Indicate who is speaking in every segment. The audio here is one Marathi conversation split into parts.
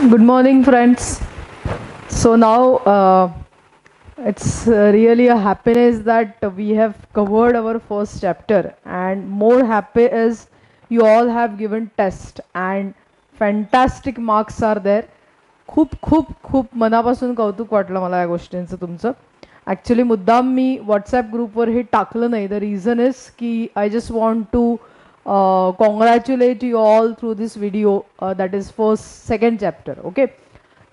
Speaker 1: Good morning, friends. So now it's really a happiness that we have covered our first chapter, and more happy is you all have given test and fantastic marks are there. खूप खूप खूप मनापासून कौतुक वाटलं मला या गोष्टींचं तुमचं. ॲक्च्युली मुद्दाम मी व्हॉट्सॲप ग्रुपवर हे टाकलं नाही. द रिझन इज की I just want to congratulate you all through this video that is first second chapter. Okay,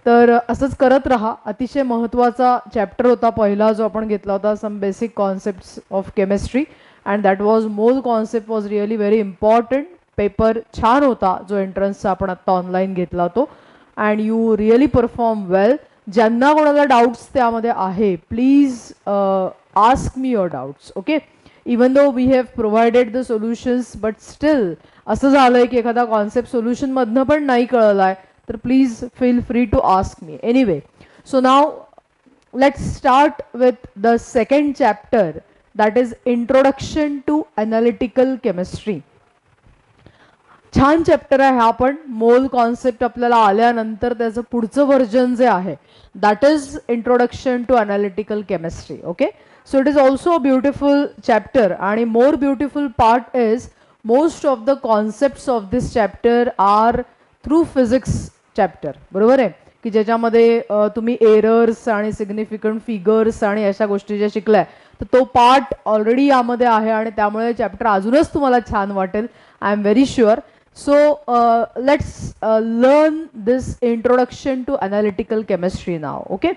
Speaker 1: तर असंच करत राहा. अतिशय महत्त्वाचा चॅप्टर होता पहिला जो आपण घेतला होता, some basic concepts of chemistry, and that was mole concept was really very important. Paper छान होता जो एंट्रन्सचा आपण आत्ता ऑनलाईन घेतला तो, and you really perform well. ज्यांना कोणाला डाऊट्स त्यामध्ये आहे, please ask me your doubts. Okay, even though we have provided the solutions, but still असं झालं आहे की एखादा कॉन्सेप्ट सोल्युशनमधनं पण नाही कळलं आहे, तर please feel free to ask me. Anyway, so now let's start with the second chapter, that is introduction to analytical chemistry. छान चॅप्टर आहे हा, पण मोल कॉन्सेप्ट आपल्याला आल्यानंतर त्याचं पुढचं व्हर्जन जे आहे that is introduction to analytical chemistry. Okay, so it is also a beautiful chapter, आणि more beautiful part is most of the concepts of this chapter are through physics chapter. बरोबर आहे की ज्याच्यामध्ये तुम्ही एरर्स आणि सिग्निफिकंट फिगर्स आणि अशा गोष्टी ज्या शिकलाय, तर तो पार्ट ऑलरेडी यामध्ये आहे, आणि त्यामुळे चॅप्टर अजूनच तुम्हाला छान वाटेल. I am very sure. So let's learn this introduction to analytical chemistry now. Okay,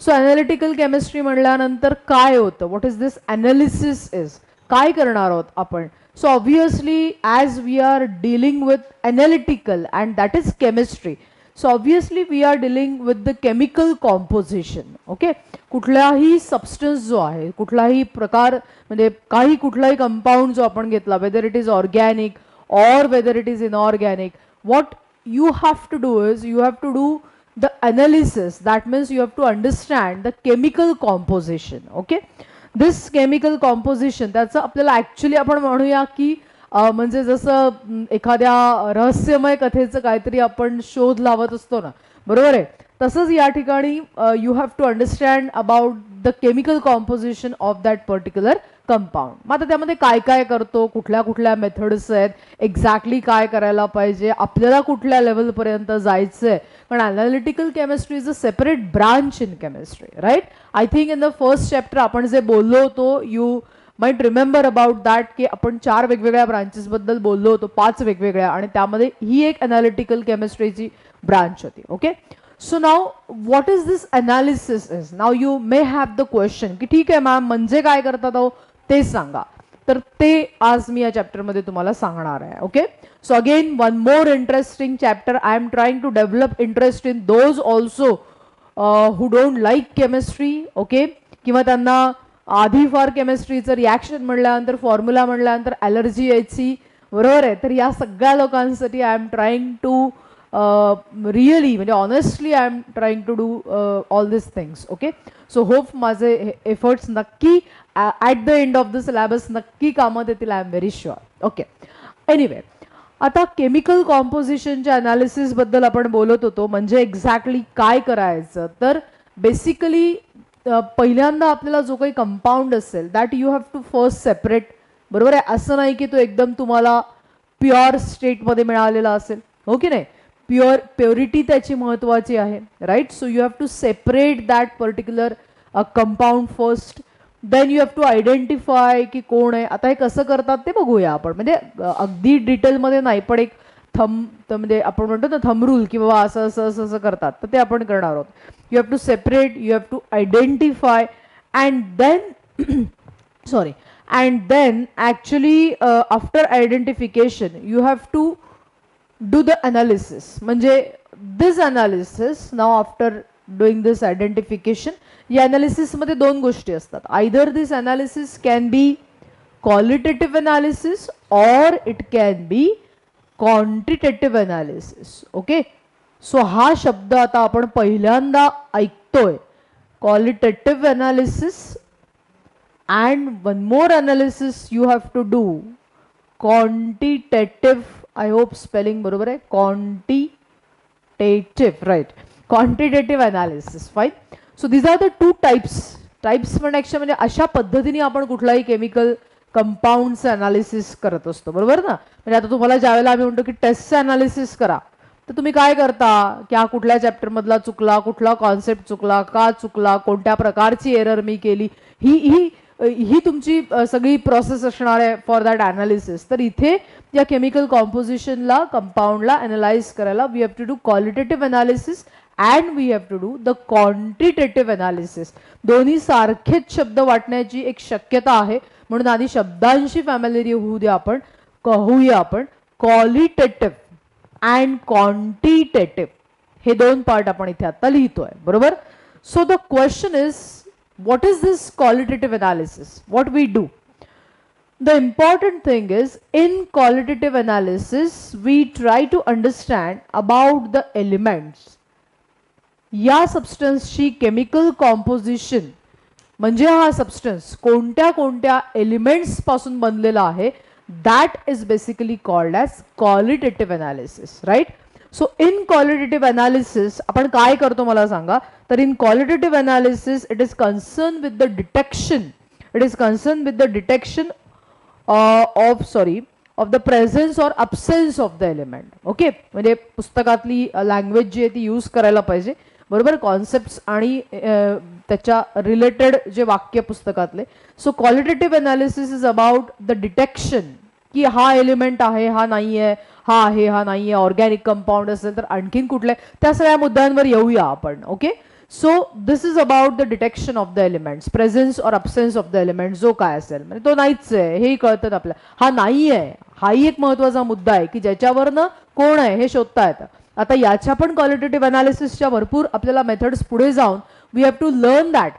Speaker 1: so analytical chemistry म्हटल्यानंतर काय होतं, what is this analysis is, काय करणार आहोत आपण. So obviously as we are dealing with analytical and that is chemistry, so obviously we are dealing with the chemical composition. Okay, कुठलाही सबस्टन्स जो आहे, कुठलाही प्रकार म्हणजे काही कुठलाही कंपाऊंड जो आपण घेतला, whether it is organic or whether it is inorganic, what you have to do is you have to do the analysis. That means you have to understand the chemical composition. Okay, this chemical composition, त्याचं आपल्याला ॲक्च्युली आपण म्हणूया की म्हणजे जसं एखाद्या रहस्यमय कथेचं काहीतरी आपण शोध लावत असतो ना, बरोबर आहे, तसंच या ठिकाणी you have to understand about the chemical composition of that particular compound. मग आता त्यामध्ये काय काय करतो, कुठल्या कुठल्या मेथड्स आहेत, एक्झॅक्टली काय करायला पाहिजे, आपल्याला कुठल्या लेवलपर्यंत जायचं आहे. कारण analytical chemistry is a separate branch in chemistry, right. I think in the first chapter आपण जे बोललो होतो, you might remember about that, की आपण 4 वेगवेगळ्या ब्रांचेसबद्दल बोललो होतो, 5 वेगवेगळ्या, आणि त्यामध्ये ही एक ॲनालिटिकल केमिस्ट्रीची ब्रांच होती. Okay, so now what is this analysis is. Now you may have the question की ठीक आहे मॅम, म्हणजे काय करतात अहो ते सांगा. तर ते आज मी या चॅप्टरमध्ये तुम्हाला सांगणार आहे. Okay, so again one more interesting chapter. I am trying to develop interest in those also who don't like chemistry. Okay, किंवा त्यांना आधी फार केमिस्ट्रीचं रिॲक्शन म्हणल्यानंतर, फॉर्म्युला म्हणल्यानंतर ॲलर्जी यायची, बरोबर आहे. तर या सगळ्या लोकांसाठी I am trying to really, म्हणजे honestly I am trying to do all this things. Okay, so hope माझे एफर्ट्स नक्की at the end of the syllabus नक्की कामात येतील. I am very sure. Okay, anyway, आता केमिकल कॉम्पोजिशनच्या अनालिसिसबद्दल आपण बोलत होतो. म्हणजे एक्झॅक्टली काय करायचं, तर बेसिकली पहिल्यांदा आपल्याला जो काही कंपाऊंड असेल that you have to first separate. बरोबर आहे, असं नाही की तो एकदम तुम्हाला प्युअर स्टेटमध्ये मिळालेला असेल, हो की नाही. प्युरिटी त्याची महत्त्वाची आहे, right. So you have to separate that particular compound first. Then you have to identify की कोण आहे. आता हे कसं करतात ते बघूया आपण, म्हणजे अगदी डिटेलमध्ये नाही, पण एक म्हणजे आपण म्हणतो ना थंब रूल, की बाबा असं असं असं असं करतात, तर ते आपण करणार आहोत. You have to separate, you have to identify, and then sorry, and then actually after identification you have to do the analysis. म्हणजे this analysis, now after doing this identification, या analysis मध्ये दोन गोष्टी असतात. either this analysis can be qualitative analysis or it can be quantitative analysis. okay, so हा शब्द आता आपण पहिल्यांदा ऐकतोय, qualitative analysis, and one more analysis you have to do, quantitative. I hope spelling बरोबर आहे. Quantitative, right, quantitative analysis. Fine. So these are the two types म्हणण्यापेक्षा म्हणजे अशा पद्धतीने आपण कुठलाही केमिकल कंपाऊंडचं अनालिसिस करत असतो, बरोबर ना. म्हणजे आता तुम्हाला ज्यावेळेला आम्ही म्हणतो की टेस्टचं अनालिसिस करा, तर तुम्ही काय करता की हा कुठल्या चॅप्टरमधला चुकला, कुठला कॉन्सेप्ट चुकला, का चुकला, कोणत्या प्रकारची एरर मी केली, ही ही ही तुमची सगळी प्रोसेस असणार आहे फॉर दॅट अनालिसिस. तर इथे या केमिकल कॉम्पोजिशनला, कंपाऊंडला अनालाइज करायला we have to do qualitative analysis and we have to do the quantitative analysis. दोन्ही सारखेच शब्द वाटण्याची एक शक्यता आहे, म्हणून आधी शब्दांशी फॅमिलियर होऊया आपण, कहूया आपण क्वालिटेटिव्ह अँड क्वांटिटेटिव्ह हे दोन पार्ट आपण इथे आता लिहितोय, बरोबर. So the question is what is this qualitative analysis, what we do. The important thing is in qualitative analysis we try to understand about the elements. या सबस्टन्सची केमिकल कॉम्पोजिशन म्हणजे हा सबस्टन्स कोणत्या कोणत्या एलिमेंट्स पासून बनलेला आहे, that is basically called as qualitative analysis, right. So in qualitative analysis आपण काय करतो मला सांगा. तर in qualitative analysis it is concern with the detection, of the presence or absence of the element. Okay, म्हणजे पुस्तकातली लँग्वेज जी आहे ती यूज करायला पाहिजे, बरोबर, कॉन्सेप्ट्स आणि त्याच्या रिलेटेड जे वाक्य पुस्तकातले. So qualitative analysis is about the detection की हा एलिमेंट आहे, हा नाही आहे, हा आहे, हा नाही आहे, ऑर्गॅनिक कंपाऊंड असेल तर आणखीन कुठले, त्या सगळ्या मुद्द्यांवर येऊया आपण. Okay, so this is about the detection of the elements, presence or absence of the element जो काय असेल, म्हणजे तो नाहीच आहे हेही कळतं आपल्याला, हा नाही आहे, हाही एक महत्वाचा मुद्दा आहे की ज्याच्यावरनं कोण आहे हे शोधता येतं. आता याच्या पण क्वालिटेटिव्ह अनालिसिसच्या भरपूर आपल्याला मेथड्स पुढे जाऊन we have to learn that.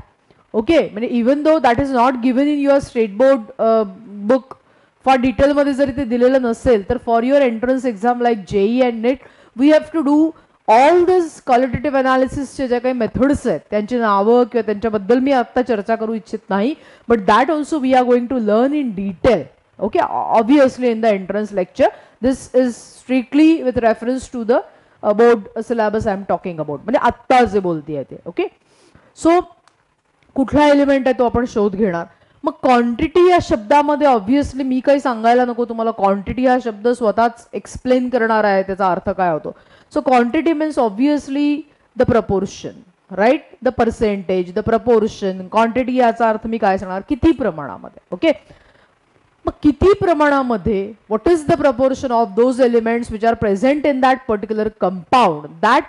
Speaker 1: Okay, म्हणजे even though that is not given in your state board book for डिटेलमध्ये जरी ते दिलेलं नसेल, तर for your entrance exam like JEE and NEET we have to do all this qualitative अनालिसिसचे ज्या काही मेथड्स आहेत त्यांची नावं किंवा त्यांच्याबद्दल मी आत्ता चर्चा करू इच्छित नाही, but that also we are going to learn in detail. Okay, obviously in the entrance lecture. This is strictly with reference to the board syllabus I am talking about, म्हणजे आत्ता जे बोलते आहे ते. ओके, सो कुठला एलिमेंट आहे तो आपण शोध घेणार. मग क्वांटिटी या शब्दामध्ये ऑब्व्हियसली मी काही सांगायला नको तुम्हाला, क्वांटिटी हा शब्द स्वतःच एक्सप्लेन करणार आहे त्याचा अर्थ काय होतो. So quantity means obviously the proportion, right, the percentage, the proportion. Quantity याचा अर्थ मी काय सांगणार, किती प्रमाणामध्ये. ओके, मग किती प्रमाणामध्ये, what is the proportion of those elements which are present in that particular compound, that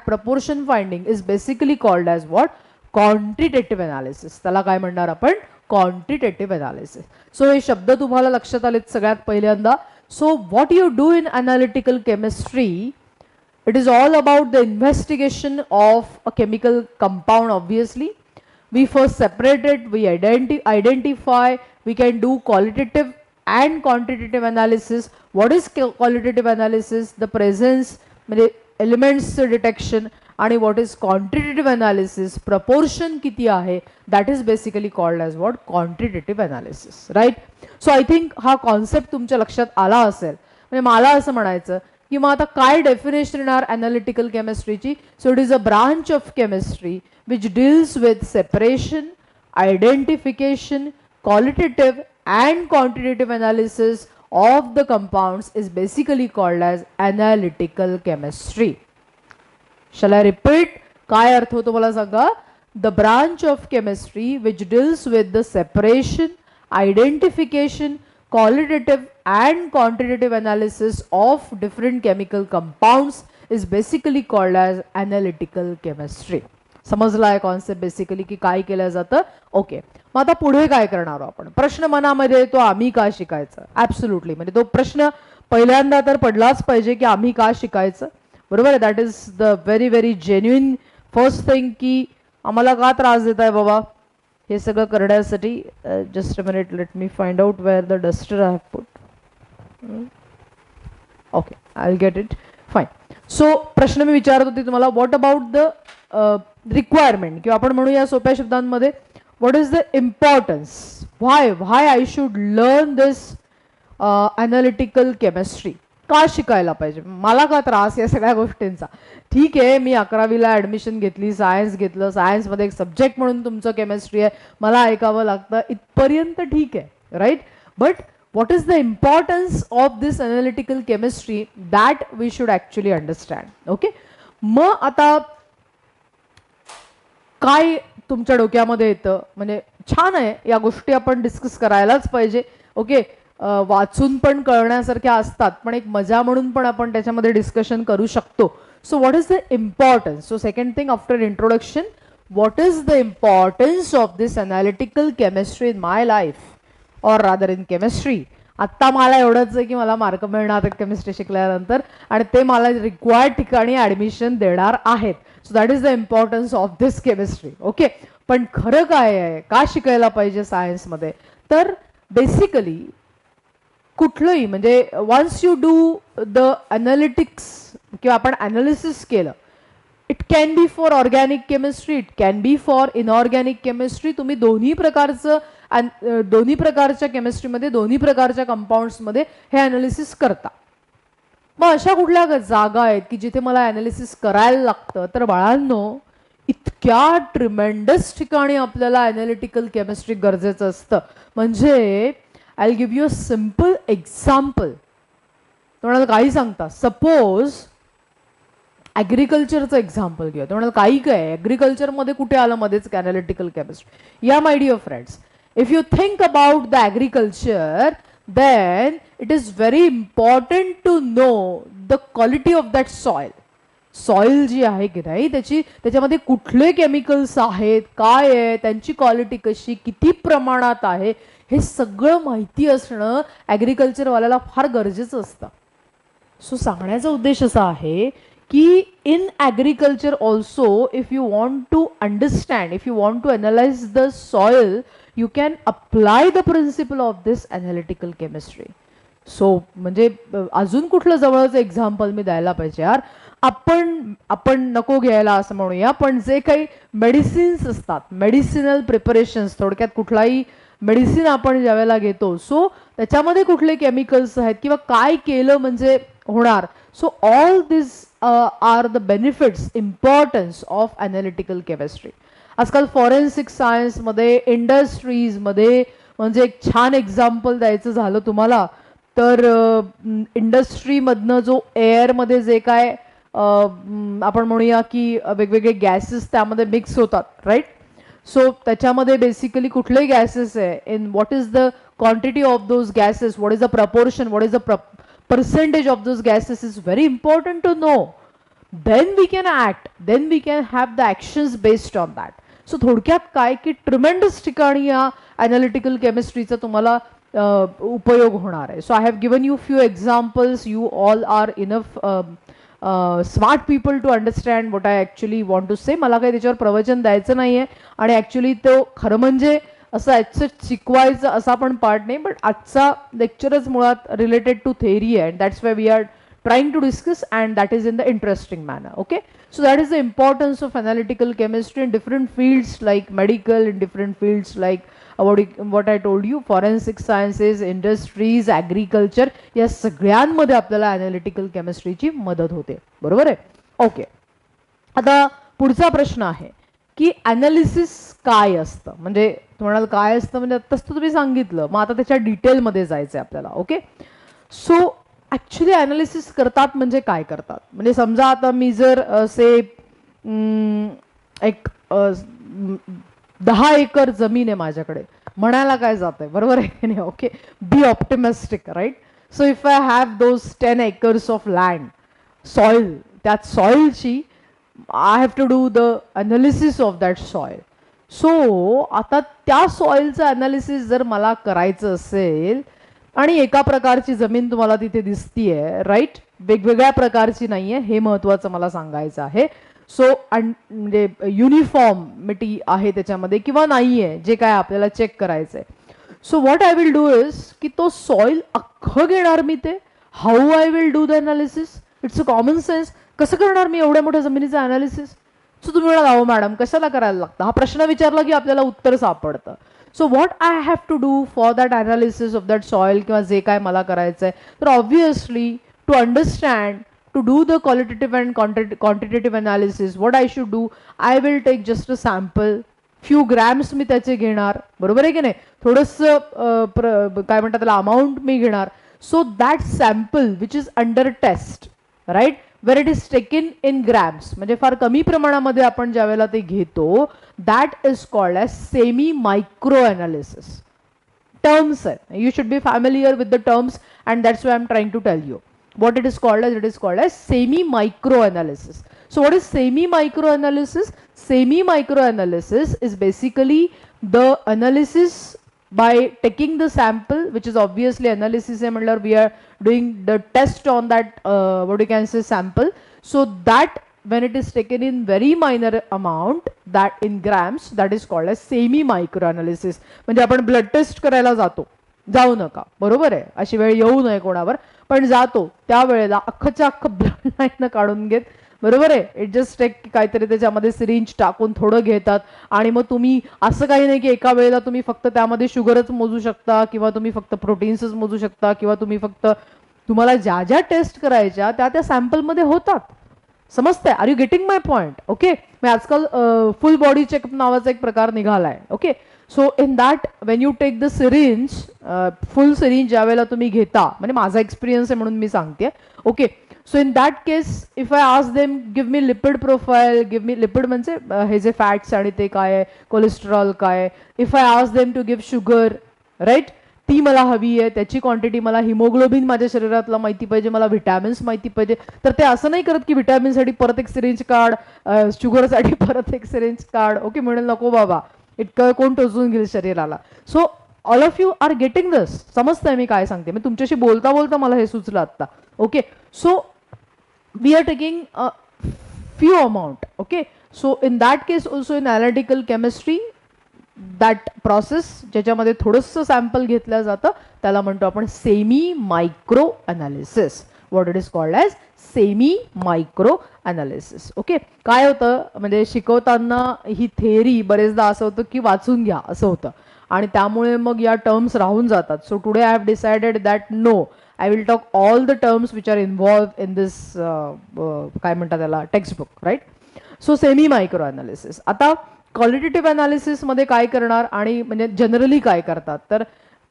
Speaker 1: proportion finding is basically called as what, quantitative analysis. त्याला काय म्हणणार आपण, क्वांटिटेटिव्ह अनालिसिस. सो हे शब्द तुम्हाला लक्षात आलेत सगळ्यात पहिल्यांदा. So what you do in analytical chemistry, it is all about the investigation of a chemical compound. Obviously we first separate it, we identify, we can do qualitative and quantitative analysis. What is qualitative analysis, the presence म्हणजे elements detection, आणि what is quantitative analysis, proportion किती आहे, that is basically called as what, quantitative analysis, right. So I think हा कॉन्सेप्ट तुमच्या लक्षात आला असेल. म्हणजे मला असं म्हणायचं की मग आता काय डेफिनेशन येणार अनालिटिकल केमिस्ट्रीची. So it is a branch of chemistry which deals with separation, identification, qualitative and quantitative analysis of the compounds is basically called as analytical chemistry. Shall I repeat? काय अर्थ होतो मला सांगा. The branch of chemistry which deals with the separation, identification, qualitative and quantitative analysis of different chemical compounds is basically called as analytical chemistry. समजला आहे कॉन्सेप्ट बेसिकली की काय केलं जातं. ओके, मग आता पुढे काय करणार आपण. प्रश्न मनामध्ये येतो आम्ही का शिकायचं. ॲब्सोल्युटली, म्हणजे तो प्रश्न पहिल्यांदा तर पडलाच पाहिजे की आम्ही का शिकायचं, बरोबर आहे. That is the very very genuine first thing की आम्हाला का त्रास देत आहे बाबा हे सगळं करण्यासाठी. Just a minute, let me find out where the duster I have put. Okay, I will get it, fine. So प्रश्न मी विचारत होते तुम्हाला, व्हॉट अबाउट द रिक्वायरमेंट, किंवा आपण म्हणूया सोप्या शब्दांमध्ये what is the importance, why I should learn this analytical chemistry. का शिकायला पाहिजे, मला का त्रास या सगळ्या गोष्टींचा. ठीक आहे, मी 11वीला ॲडमिशन घेतली, सायन्स घेतलं, सायन्समध्ये एक सब्जेक्ट म्हणून तुमचं केमिस्ट्री आहे, मला ऐकावं लागतं, इथपर्यंत ठीक आहे, right. But what is the importance of this analytical chemistry that we should actually understand. Okay, मग आता काय तुमच्या डोक्यामध्ये येतं, म्हणजे छान आहे, या गोष्टी आपण डिस्कस करायलाच पाहिजे. ओके, वाचून पण कळण्यासारख्या असतात, पण एक मजा म्हणून पण आपण त्याच्यामध्ये डिस्कशन करू शकतो. So what is the importance, so second thing after introduction, what is the importance of this analytical chemistry in my life और रादर इन केमिस्ट्री. आत्ता मला एवढंच आहे की मला मार्क मिळणार आहेत केमिस्ट्री शिकल्यानंतर, आणि ते मला रिक्वायर्ड ठिकाणी ॲडमिशन देणार आहेत. So that is the importance of this chemistry. Okay, पण खरं काय आहे, का शिकायला पाहिजे सायन्समध्ये, तर बेसिकली कुठलंही म्हणजे once you do the analytics किंवा आपण ॲनालिसिस केलं, it can be for organic chemistry, it can be for inorganic chemistry. तुम्ही दोन्ही प्रकारच्या केमिस्ट्रीमध्ये, दोन्ही प्रकारच्या कंपाऊंड्समध्ये हे ॲनालिसिस करता. मग अशा कुठल्या जागा आहेत की जिथे मला ॲनालिसिस करायला लागतं, तर बाळांनो इतक्या ट्रिमेंडस ठिकाणी आपल्याला ॲनालिटिकल केमिस्ट्री गरजेचं असतं. म्हणजे I will give you a simple example. तुम्हाला काही सांगता, सपोज ॲग्रिकल्चरचं एक्झाम्पल घेऊया. तुम्हाला काही काय ॲग्रिकल्चरमध्ये कुठे आलं मध्येच ॲनालिटिकल केमिस्ट्री. या my dear friends, if you think about the agriculture, then it is very important to know the quality of that soil. Soil जी आहे की नाही त्याच्यामध्ये कुठले केमिकल्स आहेत, काय आहे, त्यांची क्वालिटी कशी, किती प्रमाणात आहे, हे सगळं माहिती असणं ॲग्रिकल्चरवाल्याला फार गरजेचं असतं. सो सांगण्याचा उद्देश असा आहे की in agriculture also if you want to understand, if you want to analyse the soil, you can apply the principle of this analytical chemistry. So म्हणजे अजून कुठलं जवळचं एक्झाम्पल मी द्यायला पाहिजे यार. आपण नको घ्यायला असं म्हणूया, पण जे काही मेडिसिन्स असतात, मेडिसिनल प्रिपरेशन्स, थोडक्यात कुठलाही मेडिसिन आपण ज्यावेळेला घेतो, सो त्याच्यामध्ये कुठले केमिकल्स आहेत किंवा काय केलं म्हणजे होणार. So all this are the benefits, importance of analytical chemistry. आजकाल फॉरेन्सिक सायन्समध्ये, इंडस्ट्रीजमध्ये, म्हणजे एक छान एक्झाम्पल द्यायचं झालं तुम्हाला तर इंडस्ट्रीमधनं जो एअरमध्ये जे काय आपण म्हणूया की वेगवेगळे गॅसेस त्यामध्ये मिक्स होतात, राईट. सो त्याच्यामध्ये बेसिकली कुठले गॅसेस आहे, in what is the quantity of those gases, what is the proportion, what is the percentage of those gases is very important to know. then we can act, then we can have the actions based on that. So थोडक्यात काय की ट्रिमेंडस ठिकाणी या अनालिटिकल केमिस्ट्रीचा तुम्हाला उपयोग होणार आहे. So I have given you few examples. You all are enough smart people to understand what I actually want to say. मला काही त्याच्यावर प्रवचन द्यायचं नाही आहे, आणि ॲक्च्युली तो खरं म्हणजे असं ॲक्सेप्ट शिकवायचं असा पण पार्ट नाही, बट आजचा लेक्चरच मुळात रिलेटेड टू थेअरी आहे, and that's why we are trying to discuss, and that is in the interesting manner. Okay, so that is the importance of analytical chemistry in different fields like medical, in different fields like what I told you, forensic sciences, industries, agriculture, या सगळ्यांमध्ये आपल्याला analytical chemistry ची मदत होते. बरोबर आहे. ओके, आता पुढचा प्रश्न आहे की अनालिसिस काय असतं, म्हणजे तुम्हाला काय असतं, म्हणजे आत्ताच तुम्ही सांगितलं, मग आता त्याच्या डिटेलमध्ये जायचं आहे आपल्याला. ओके, सो ॲक्च्युली ॲनालिसिस करतात म्हणजे काय करतात, म्हणजे समजा आता मी जर एक 10 एकर जमीन आहे माझ्याकडे, म्हणायला काय जात आहे, बरोबर आहे की नाही. Okay, be optimistic, right. So if I have those 10 acres of land, soil, त्यात सॉइलची I have to do the analysis of that soil. So आता त्या सॉइलचं अनालिसिस जर मला करायचं असेल, आणि एका प्रकारची जमीन तुम्हाला तिथे दिसतीये, राईट, वेगवेगळ्या प्रकारची नाहीये, हे महत्त्वाचं मला सांगायचं आहे. सो म्हणजे युनिफॉर्मिटी आहे त्याच्यामध्ये किंवा नाहीये, जे काय आपल्याला चेक करायचंय. So what I will do is की तो सॉइल अख्खं घेणार मी, ते how I will do the analysis. It's a common sense. कसं करणार मी एवढ्या मोठ्या जमिनीचं अनालिसिस. सो तुम्ही म्हणाल, अहो मॅडम कशाला करायला लागतं, हा प्रश्न विचारला की आपल्याला उत्तर सापडतं. So what I have to do for that analysis of that soil, किंवा जे काय मला करायचं आहे, तर obviously to understand, to do the qualitative and quantitative analysis, what I should do, I will take just a sample, few grams मी त्याचे घेणार, बरोबर आहे की नाही, थोडंसं काय म्हणतात त्याला अमाऊंट मी घेणार. So that sample which is under test, right, where it is taken in grams, म्हणजे फार कमी प्रमाणामध्ये आपण ज्या वेळेला ते घेतो, that is called as semi micro analysis. Terms आहे, you should be familiar with the terms, and that's why I am trying to tell you what it is called as. It is called as semi micro analysis. So what is semi micro analysis? Semi micro analysis is basically the analysis by taking the sample, which is obviously analysis, we are doing the test on that what you can say sample, so that when it is taken in very minor amount, that in grams, that is called as semi micro analysis. म्हणजे आपण ब्लड टेस्ट करायला जातो, जाऊ नका, बरोबर आहे, अशी वेळ येऊ नये कोणावर, पण जातो त्यावेळेला अख्खच्या अख्खं ब्लड नाही ना काढून घेत, बरोबर आहे. इट जस्ट टेक काहीतरी त्याच्यामध्ये सिरिंज टाकून थोडं घेतात, आणि मग तुम्ही असं काही नाही की एका वेळेला तुम्ही फक्त त्यामध्ये शुगरच मोजू शकता, किंवा तुम्ही फक्त प्रोटीन्सच मोजू शकता, किंवा तुम्ही फक्त, तुम्हाला ज्या ज्या टेस्ट करायच्या त्या त्या सॅम्पलमध्ये होतात. समजतंय? Are you getting my point? Okay. मग आजकाल फुल बॉडी चेकअप नावाचा एक प्रकार निघालाय. Okay. So in that when you take the syringe, full syringe ज्या वेळेला तुम्ही घेता, म्हणजे माझा एक्सपिरियन्स आहे म्हणून मी सांगते. Okay. So in that case if I ask them give me lipid profile, give me lipid म्हणजे हे जे फॅट्स आणि ते काय आहे, कोलेस्ट्रॉल काय आहे, if I ask them to give sugar, right, ती मला हवी आहे, त्याची क्वांटिटी, मला हिमोग्लोबिन माझ्या शरीरातला माहिती पाहिजे, मला व्हिटॅमिन्स माहिती पाहिजे. तर ते असं नाही करत की व्हिटॅमिनसाठी परत एक सिरिंज काढ, शुगरसाठी परत एक सिरिंज काढ. ओके, म्हणेल नको बाबा, इतकं कोण टोचून घेईल शरीराला. So all of you are getting this. समजतंय मी काय सांगते? मी तुमच्याशी बोलता बोलता मला हे सुचलं आता. Okay. So we are taking few amount. Okay. So in that case also in analytical chemistry, that process ज्याच्यामध्ये थोडंसं सॅम्पल घेतलं जातं त्याला म्हणतो आपण semi micro analysis. What it is called as semi micro analysis. Okay. काय होतं म्हणजे शिकवताना ही थेअरी बरेचदा असं होतं की वाचून घ्या असं होतं, आणि त्यामुळे मग या टर्म्स राहून जातात. So today I have decided that no, I will talk all the terms which are involve in this काय म्हणतात त्याला textbook, right. So semi micro analysis. आता क्वालिटेटिव्ह अनालिसिसमध्ये काय करणार, आणि म्हणजे जनरली काय करतात, तर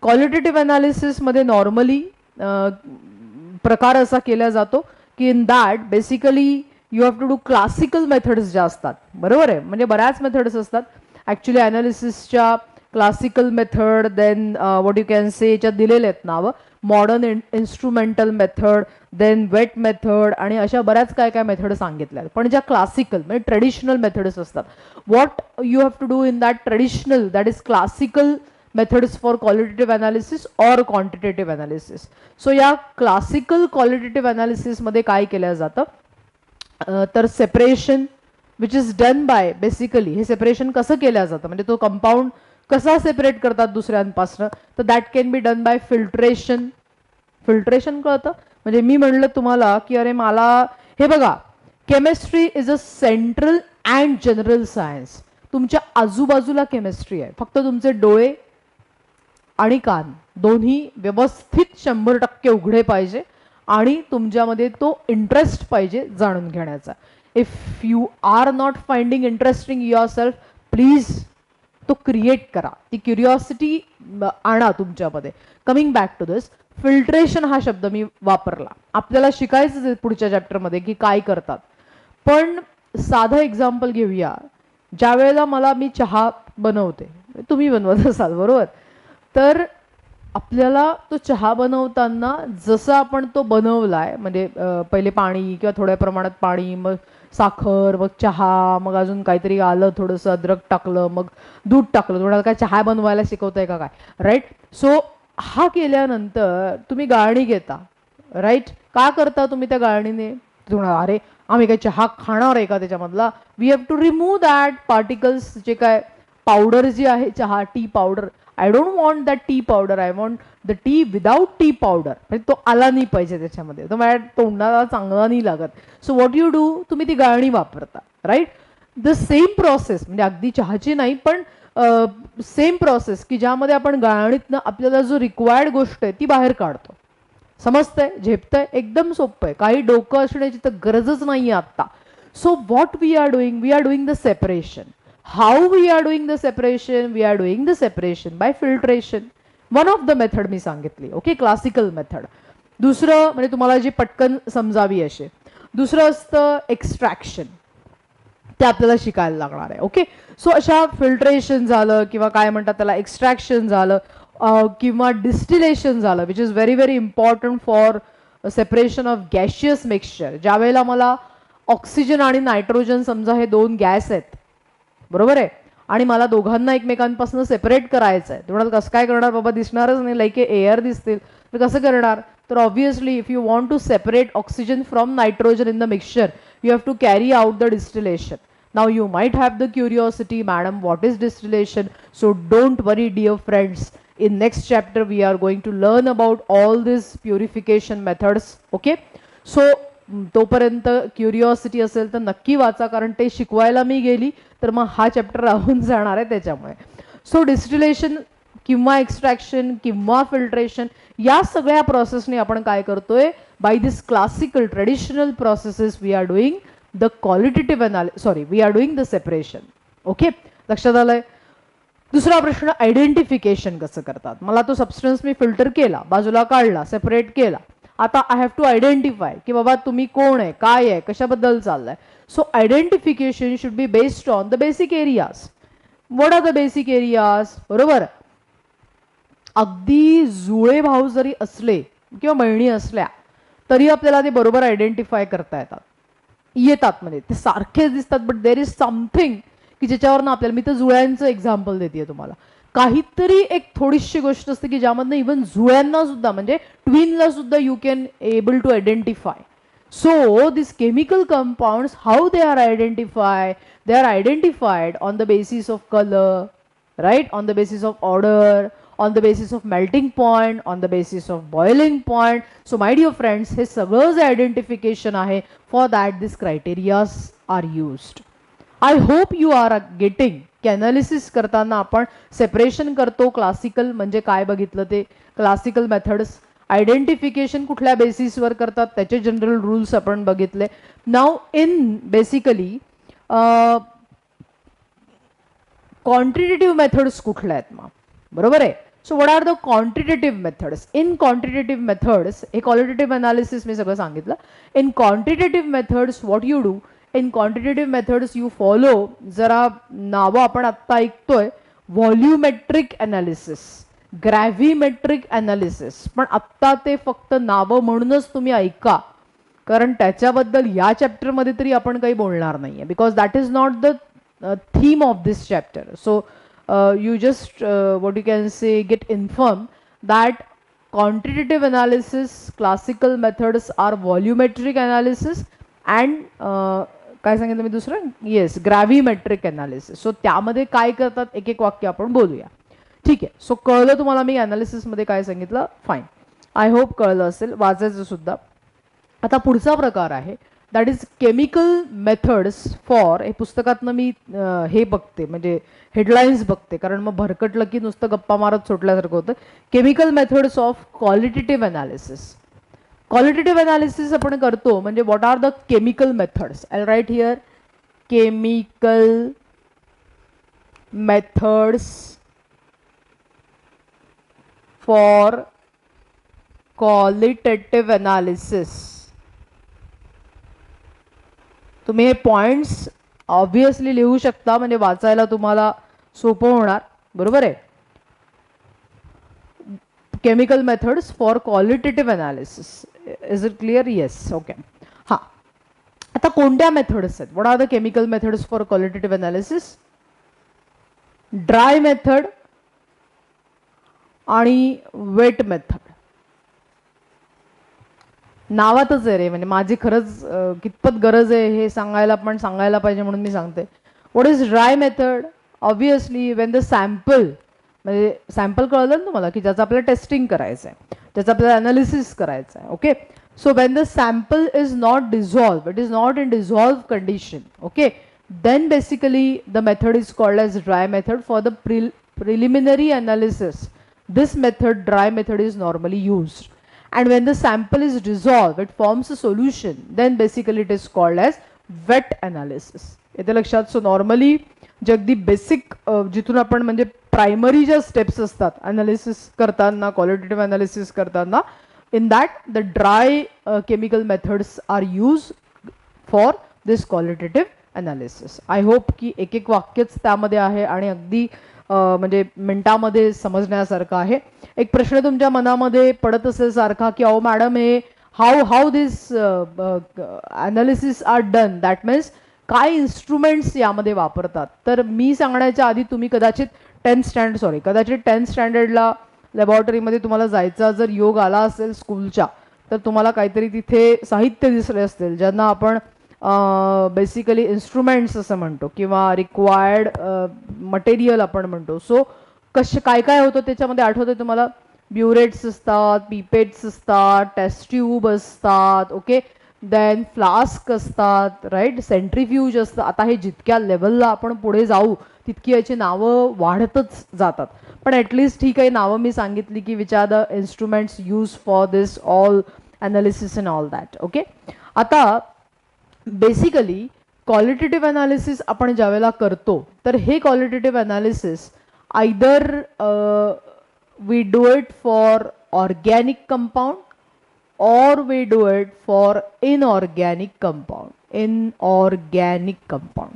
Speaker 1: क्वालिटेटिव्ह अनालिसिसमध्ये नॉर्मली प्रकार असा केला जातो की in that basically you have to do classical methods ज्या असतात, बरोबर आहे, म्हणजे बऱ्याच मेथड्स असतात ॲक्च्युली अनालिसिसच्या. Classical method, then what you can say याच्यात दिलेले आहेत नावं, modern instrumental method, then wet method, आणि अशा बऱ्याच काय काय मेथड सांगितल्या. पण ज्या क्लासिकल म्हणजे ट्रेडिशनल मेथड्स असतात, what you have to do in that traditional, that is classical methods for qualitative analysis or quantitative analysis. So या क्लासिकल क्वालिटेटिव्ह अनालिसिसमध्ये काय केलं जातं, तर separation which is done by, basically हे सेपरेशन कसं केलं जातं, म्हणजे तो कंपाऊंड कसा सेपरेट करतात दुसऱ्यांपासून, तर that can be done by filtration. Filtration कळतं, म्हणजे मी म्हणलं तुम्हाला की अरे मला हे बघा, chemistry is a central and general science. तुमच्या आजूबाजूला केमिस्ट्री आहे, फक्त तुमचे डोळे आणि कान दोन्ही व्यवस्थित 100% उघडे पाहिजे, आणि तुमच्यामध्ये तो इंटरेस्ट पाहिजे जाणून घेण्याचा. If you are not finding interesting yourself, please तो क्रिएट करा, ती क्युरिओसिटी आणा तुमच्यामध्ये. Coming back to this, filtration हा शब्द मी वापरला, आपल्याला शिकायचं पुढच्या चॅप्टरमध्ये की काय करतात. पण साधं एक्झाम्पल घेऊया. ज्या वेळेला मी चहा बनवते, तुम्ही बनवत असाल बरोबर, तर आपल्याला तो चहा बनवताना जसं आपण तो बनवलाय, म्हणजे पहिले पाणी किंवा थोड्या प्रमाणात पाणी, मग साखर, मग चहा, मग अजून काहीतरी आलं, थोडंसं अद्रक टाकलं, मग दूध टाकलं. तुम्हाला काय चहा बनवायला शिकवताय का काय, राईट. सो हा केल्यानंतर तुम्ही गाळणी घेता, राईट. का करता तुम्ही त्या गाळणीने? तुम्हाला अरे आम्ही काय चहा खाणार आहे का त्याच्यामधला? We have to remove that particles, जे काय पावडर जी आहे चहा, tea powder. I don't want that tea powder, I want the tea without tea powder. म्हणजे तो आला नाही पाहिजे त्याच्यामध्ये, तो माझ्या तोंडाला चांगला नाही लागत. सो व्हॉट यू डू, तुम्ही ती गाळणी वापरता, राईट. द सेम प्रोसेस, म्हणजे अगदी चहाची नाही पण सेम प्रोसेस, की ज्यामध्ये आपण गाळणीतनं आपल्याला जो रिक्वायर्ड गोष्ट आहे ती बाहेर काढतो. समजतंय, झेपतंय, एकदम सोपं आहे, काही डोकं असण्याची तर गरजच नाही आता. So what we are doing the separation. How we are doing the separation? We are doing the separation by filtration. One of the method मी सांगितली, ओके, क्लासिकल मेथड. दुसरं म्हणजे तुम्हाला जी पटकन समजावी असे, दुसरं असतं एक्स्ट्रॅक्शन. ते आपल्याला शिकायला लागणार आहे. ओके, सो अशा फिल्ट्रेशन झालं किंवा काय म्हणतात त्याला एक्स्ट्रॅक्शन झालं किंवा डिस्टिलेशन झालं, which is very very important for separation of gaseous mixture. ज्या वेळेला मला ऑक्सिजन आणि नायट्रोजन समजा हे दोन गॅस आहेत, बरोबर आहे, आणि मला दोघांना एकमेकांपासून सेपरेट करायचं आहे. तुम्हाला कसं काय करणार बाबा, दिसणारच नाही, लाईक एअर दिसतील तर कसं करणार? तर obviously if you want to separate oxygen from nitrogen in the mixture, you have to carry out the distillation. Now you might have the curiosity, madam, what is distillation? So don't worry, dear friends. In next chapter we are going to learn about all these purification methods. Okay, so तोपर्यंत क्युरिओसिटी असेल तर नक्की वाचा, कारण ते शिकवायला मी गेली तर मग हा चॅप्टर राहून जाणार आहे त्याच्यामुळे. सो डिस्टिलेशन किंवा एक्स्ट्रॅक्शन किंवा फिल्ट्रेशन या सगळ्या प्रोसेसने आपण काय करतोय? By this classical traditional processes we are doing the qualitative we are doing the separation. Okay, लक्षात आलंय? दुसरा प्रश्न, आयडेंटिफिकेशन कसं करतात? मला तो सबस्टन्स मी फिल्टर केला, बाजूला काढला, सेपरेट केला. आता आय हॅव टू आयडेंटिफाय की बाबा तुम्ही कोण आहे, काय आहे, कशाबद्दल चाललंय. So identification should be based on the basic areas. What are the basic areas? बरोबर, अगदी जुळे भाव जरी असले किंवा बहिणी असल्या तरी आपल्याला ते बरोबर आयडेंटिफाय करता येतात म्हणजे ते सारखेच दिसतात, बट देर इज समथिंग की ज्याच्यावरनं आपल्याला, मी तर जुळ्यांचं एक्झाम्पल देते तुम्हाला, काहीतरी एक थोडीशी गोष्ट असते की ज्यामधनं इव्हन जुळ्यांना सुद्धा म्हणजे ट्विनला सुद्धा you can able to identify. So this chemical compounds, how they are identify? They are identified on the basis of colour, right, on the basis of order, on the basis of melting point, on the basis of boiling point. So my dear friends, हे सगळं जे आयडेंटिफिकेशन आहे, for that these criterias are used. I hope you are getting की अनालिसिस करताना आपण सेपरेशन करतो, क्लासिकल म्हणजे काय बघितलं ते, क्लासिकल मेथड्स, आयडेंटिफिकेशन कुठल्या बेसिसवर करतात त्याचे जनरल रूल्स आपण बघितले. नाव इन बेसिकली क्वांटिटेटिव्ह मेथड्स कुठल्या आहेत मग, बरोबर आहे. So what are the quantitative methods? In quantitative methods, a qualitative analysis मी सगळं सांगितलं. In quantitative methods, what you do? In quantitative methods you follow, जरा नावं आपण आत्ता ऐकतोय, व्हॉल्युमेट्रिक अनालिसिस, ग्रॅव्हिमेट्रिक अनालिसिस, पण आत्ता ते फक्त नावं म्हणूनच तुम्ही ऐका, कारण त्याच्याबद्दल या चॅप्टरमध्ये तरी आपण काही बोलणार नाहीये, because that is not the theme of this chapter. So you just what you can say get informed that quantitative analysis, classical methods are volumetric analysis and काय सांगितलं मी दुसरं, येस, ग्रॅव्हिमेट्रिक अनालिसिस. सो त्यामध्ये काय करतात एक एक वाक्य आपण बोलूया, ठीक आहे. सो कळलं तुम्हाला मी अनालिसिसमध्ये काय सांगितलं? फाईन, आय होप कळलं असेल, वाचायचं सुद्धा. आता पुढचा प्रकार आहे, that is chemical methods for, हे पुस्तकातनं मी हे बघते म्हणजे हेडलाईन्स बघते, कारण मग भरकटलं की नुसतं गप्पा मारत सुटल्यासारखं होतं. Chemical methods of qualitative analysis. Qualitative analysis आपण करतो म्हणजे what are the chemical methods? I write here, chemical methods for qualitative analysis. तुम्ही हे पॉइंट्स ऑब्विसली लिहू शकता, म्हणजे वाचायला तुम्हाला सोपं होणार, बरोबर आहे. Chemical methods for qualitative analysis, is it clear? Yes, okay. हां, आता कोणत्या मेथड्स आहेत? What are the chemical methods for qualitative analysis? Dry method आणि वेट मेथड. नावातच आहे रे, म्हणजे माझी खरंच कितपत गरज आहे हे सांगायला, पण सांगायला पाहिजे म्हणून मी सांगते. What is dry method? Obviously Wien the sample, म्हणजे सॅम्पल कळलं ना तुम्हाला की ज्याचं आपल्याला टेस्टिंग करायचं आहे, ज्याचं आपल्याला अनालिसिस करायचं आहे. Okay, so when the sample is not dissolve, it is not in dissolve condition, okay, then basically the method is called as dry method for the preliminary analysis. This method, dry method, is normally used. and when the sample is dissolved it forms a solution, then basically it is called as wet analysis. येते लक्षात. सो नॉर्मली जे अगदी बेसिक जिथून आपण म्हणजे प्रायमरी ज्या स्टेप्स असतात अनालिसिस करताना, क्वालिटेटिव्ह अनालिसिस करताना, in that the dry chemical methods are used for this qualitative analysis. I hope की एक एक वाक्यच त्यामध्ये आहे आणि अगदी म्हणजे मिनिटामध्ये समजण्यासारखं आहे. एक प्रश्न तुमच्या मनामध्ये पडत असेल सारखा की अहो मॅडम हे how this analysis are done, that means काय इन्स्ट्रुमेंट्स यामध्ये वापरतात. तर मी सांगण्याच्या आधी तुम्ही कदाचित टेन्थ स्टँडर्डला लॅबॉरेटरीमध्ये तुम्हाला जायचा जर योग आला असेल स्कूलच्या, तर तुम्हाला काहीतरी तिथे साहित्य दिसले असतील ज्यांना आपण बेसिकली इन्स्ट्रुमेंट्स असं म्हणतो किंवा रिक्वायर्ड मटेरियल आपण म्हणतो. सो काय काय होतं त्याच्यामध्ये आठवतं तुम्हाला? ब्युरेट्स असतात, पिपेट्स असतात, टेस्ट ट्यूब असतात, ओके, देन फ्लास्क असतात, राईट, सेंट्रीफ्यूज असतं. आता हे जितक्या लेवलला आपण पुढे जाऊ तितकी याची नावं वाढतच जातात, पण ॲटलिस्ट ही काही नावं मी सांगितली की which are the instruments use for this all analysis and all that. Okay, आता बेसिकली क्वालिटेटिव्ह अनालिसिस आपण ज्यावेळेला करतो तर हे qualitative analysis either we do it for organic compound or we do it for inorganic compound.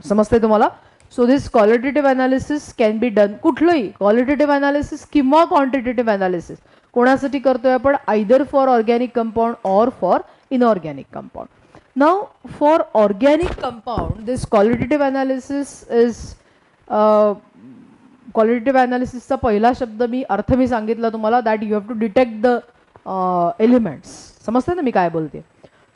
Speaker 1: समजते तुम्हाला? So this qualitative analysis can be done, कुठलंही क्वालिटेटिव्ह अनालिसिस किंवा क्वांटिटेटिव्ह अनालिसिस कोणासाठी करतोय आपण? आयदर फॉर ऑर्गॅनिक कंपाऊंड और for inorganic compound. Now for organic compound this qualitative analysis is qualitative अनालिसिसचा पहिला शब्द अर्थ मी सांगितला तुम्हाला, that you have to detect the elements. समजते ना मी काय बोलते?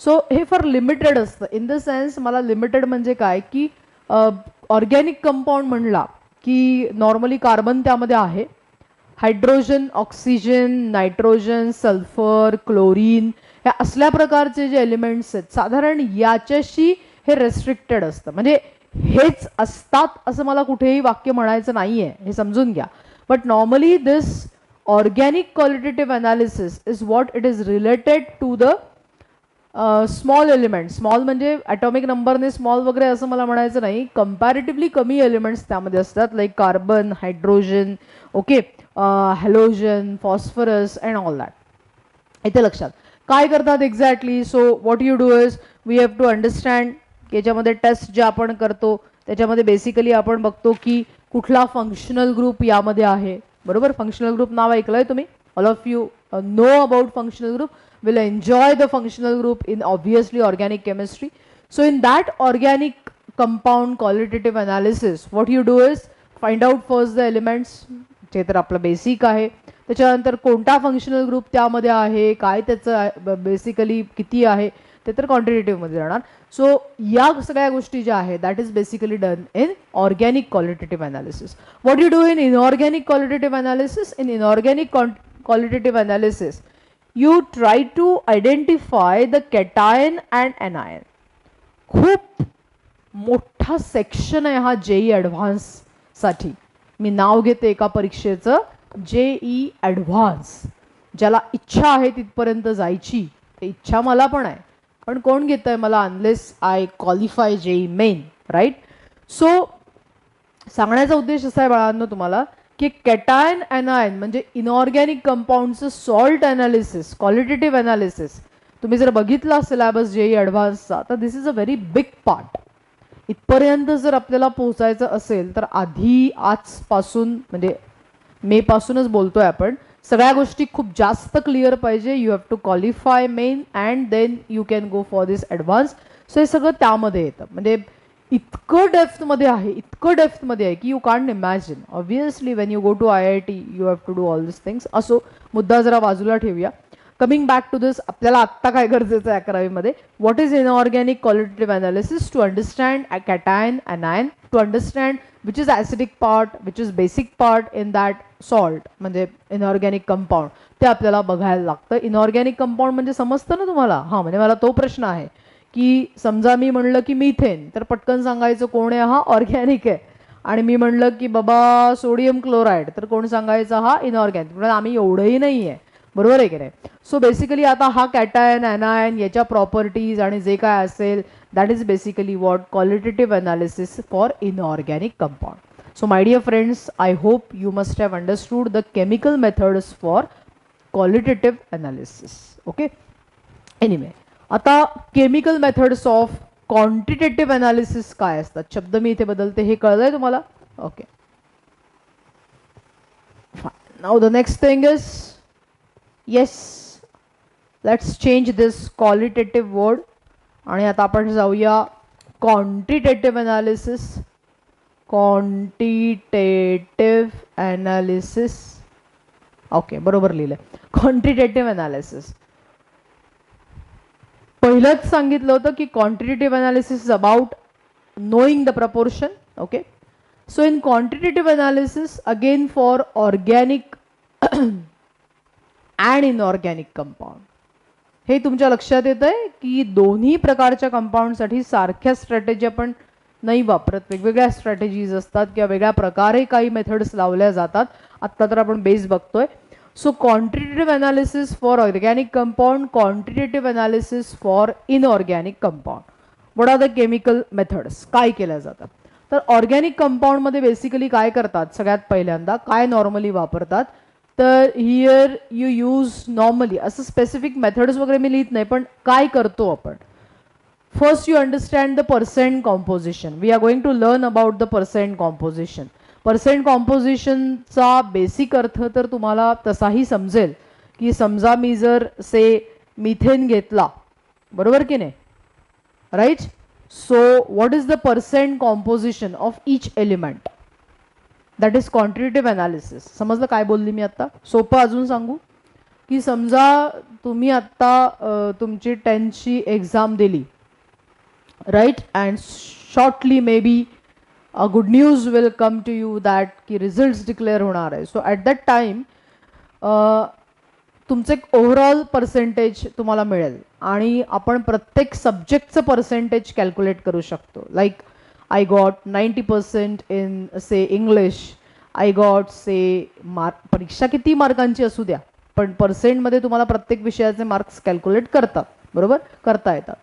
Speaker 1: सो हे फॉर लिमिटेड असतं. इन द सेन्स मला लिमिटेड म्हणजे काय की ऑर्गॅनिक कंपाऊंड म्हणला की नॉर्मली कार्बन त्यामध्ये आहे, hydrogen, oxygen, nitrogen, sulphur, chlorine, ह्या असल्या प्रकारचे जे एलिमेंट्स आहेत साधारण याच्याशी हे रेस्ट्रिक्टेड असतं. म्हणजे हेच असतात असं मला कुठेही वाक्य म्हणायचं नाही आहे, हे समजून घ्या. But normally this organic qualitative analysis is what it is related to the small elements. Small म्हणजे ॲटॉमिक नंबरने स्मॉल वगैरे असं मला म्हणायचं नाही, कंपॅरेटिव्हली कमी एलिमेंट्स त्यामध्ये असतात, like carbon, hydrogen, okay, halogen, phosphorus and all that. इथे लक्षात काय करतात exactly? So what you do is we have to understand की याच्यामध्ये टेस्ट जे आपण करतो त्याच्यामध्ये बेसिकली आपण बघतो की कुठला फंक्शनल ग्रुप यामध्ये आहे. बरोबर, फंक्शनल ग्रुप नाव ऐकलंय तुम्ही? All of you know about functional group, will enjoy the functional group in obviously organic chemistry. So in that organic compound qualitative analysis what you do is find out first the elements, जे तर आपलं बेसिक आहे. त्याच्यानंतर कोणता फंक्शनल ग्रुप त्यामध्ये आहे, काय त्याचं बेसिकली किती आहे ते तर क्वांटिटेटिव्हमध्ये जाणार. सो या सगळ्या गोष्टी ज्या आहेत that is basically done in organic qualitative analysis. What you do in inorganic qualitative analysis? In inorganic qualitative analysis you try to identify the cation and anion. खूप मोठा सेक्शन आहे हा जेई ॲडव्हान्ससाठी. मी नाव घेते एका परीक्षेचं, जेई ॲडव्हान्स. ज्याला इच्छा आहे तिथपर्यंत जायची, ते इच्छा मला पण आहे, पण कोण घेत आहे मला? Unless I qualify JEE Main, right? So सांगण्याचा उद्देश असा आहे बाळांनो तुम्हाला की कॅटायन एनायन म्हणजे इनऑर्गॅनिक कंपाऊंडचं सॉल्ट अनालिसिस, क्वालिटेटिव्ह अनालिसिस तुम्ही जर बघितला सिलेबस जेई ॲडव्हान्सचा तर this is a very big part. इथपर्यंत जर आपल्याला पोहोचायचं असेल तर आधी आजपासून म्हणजे मे पासूनच बोलतोय आपण, सगळ्या गोष्टी खूप जास्त क्लिअर पाहिजे. You have to qualify main and then you can go for this advance. सो हे सगळं त्यामध्ये येतं. म्हणजे इतकं डेप्थमध्ये आहे की you can't imagine. Obviously when you go to IIT you have to do all this things. असो, मुद्दा जरा बाजूला ठेवूया. कमिंग बॅक टू दिस, आपल्याला आत्ता काय गरजेचं आहे 11वीमध्ये? What is inorganic qualitative analysis? To understand cation anion, to understand which is acidic part, which is basic part in that salt म्हणजे इनऑर्गॅनिक कंपाऊंड, ते आपल्याला बघायला लागतं. इनऑर्गॅनिक कंपाऊंड म्हणजे समजतं ना तुम्हाला? हां, म्हणजे मला तो प्रश्न आहे की समजा मी म्हणलं की मिथेन, तर पटकन सांगायचं कोण आहे? हा ऑर्गॅनिक आहे. आणि मी म्हणलं की बाबा सोडियम क्लोराईड, तर कोण सांगायचं? हा इनऑर्गॅनिक. म्हणजे आम्ही एवढंही नाही आहे. बरोबर आहे की नाही. सो बेसिकली आता हा कॅटायन ॲनायन याच्या प्रॉपर्टीज आणि जे काय असेल that is basically what qualitative analysis for inorganic compound. So my dear friends, I hope you must have understood the chemical methods for qualitative analysis. Okay. Anyway, आता chemical methods of quantitative analysis काय असतात, शब्द मी इथे बदलते, हे कळलंय तुम्हाला? Okay. Now the next thing is, yes, let's change this qualitative word आणि आता आपण जाऊया quantitative analysis. Quantitative analysis. Okay, बरोबर लिहिलं. Quantitative analysis. पहिलंच सांगितलं होतं की quantitative analysis is about knowing the proportion. Okay. So in quantitative analysis again for organic and inorganic compound. हे तुमच्या लक्षात येत आहे की दोन्ही प्रकारच्या कंपाऊंडसाठी सारख्या स्ट्रॅटेजी आपण नाही वापरत, वेगवेगळ्या स्ट्रॅटेजीज असतात किंवा वेगळ्या प्रकारे काही मेथड्स लावल्या जातात. आत्ता तर आपण बेस बघतोय. So quantitative analysis for organic compound, quantitative analysis for inorganic compound. What are the chemical methods, काय केल्या जातात. तर ऑर्गॅनिक कंपाऊंडमध्ये बेसिकली काय करतात, सगळ्यात पहिल्यांदा काय नॉर्मली वापरतात, तर हिअर यू यूज नॉर्मली, असं स्पेसिफिक मेथड्स वगैरे मी लिहित नाही, पण काय करतो आपण. First, you understand the percent composition. We are going to learn about the percent composition. Percent composition चा बेसिक अर्थ तर तुम्हाला तसाही समजेल की समजा मी जर से मिथेन घेतला, बरोबर की नाही, right. So what is the percent composition of each element, that is quantitative analysis. समजलं काय बोलली मी आता. सोपं अजून सांगू की समजा तुम्ही आत्ता तुमची 10th एक्झाम दिली, right, and shortly maybe a good news will come to you that की results declare होणार आहे. So at that time तुमचं एक ओव्हरऑल पर्सेंटेज तुम्हाला मिळेल आणि आपण प्रत्येक सब्जेक्टचं पर्सेंटेज कॅल्क्युलेट करू शकतो. Like I got 90% in say English, I got say mark, परीक्षा किती मार्कांची असू द्या पण पर्सेंटमध्ये तुम्हाला प्रत्येक विषयाचे मार्क्स कॅल्क्युलेट करतात, बरोबर, करता येतात.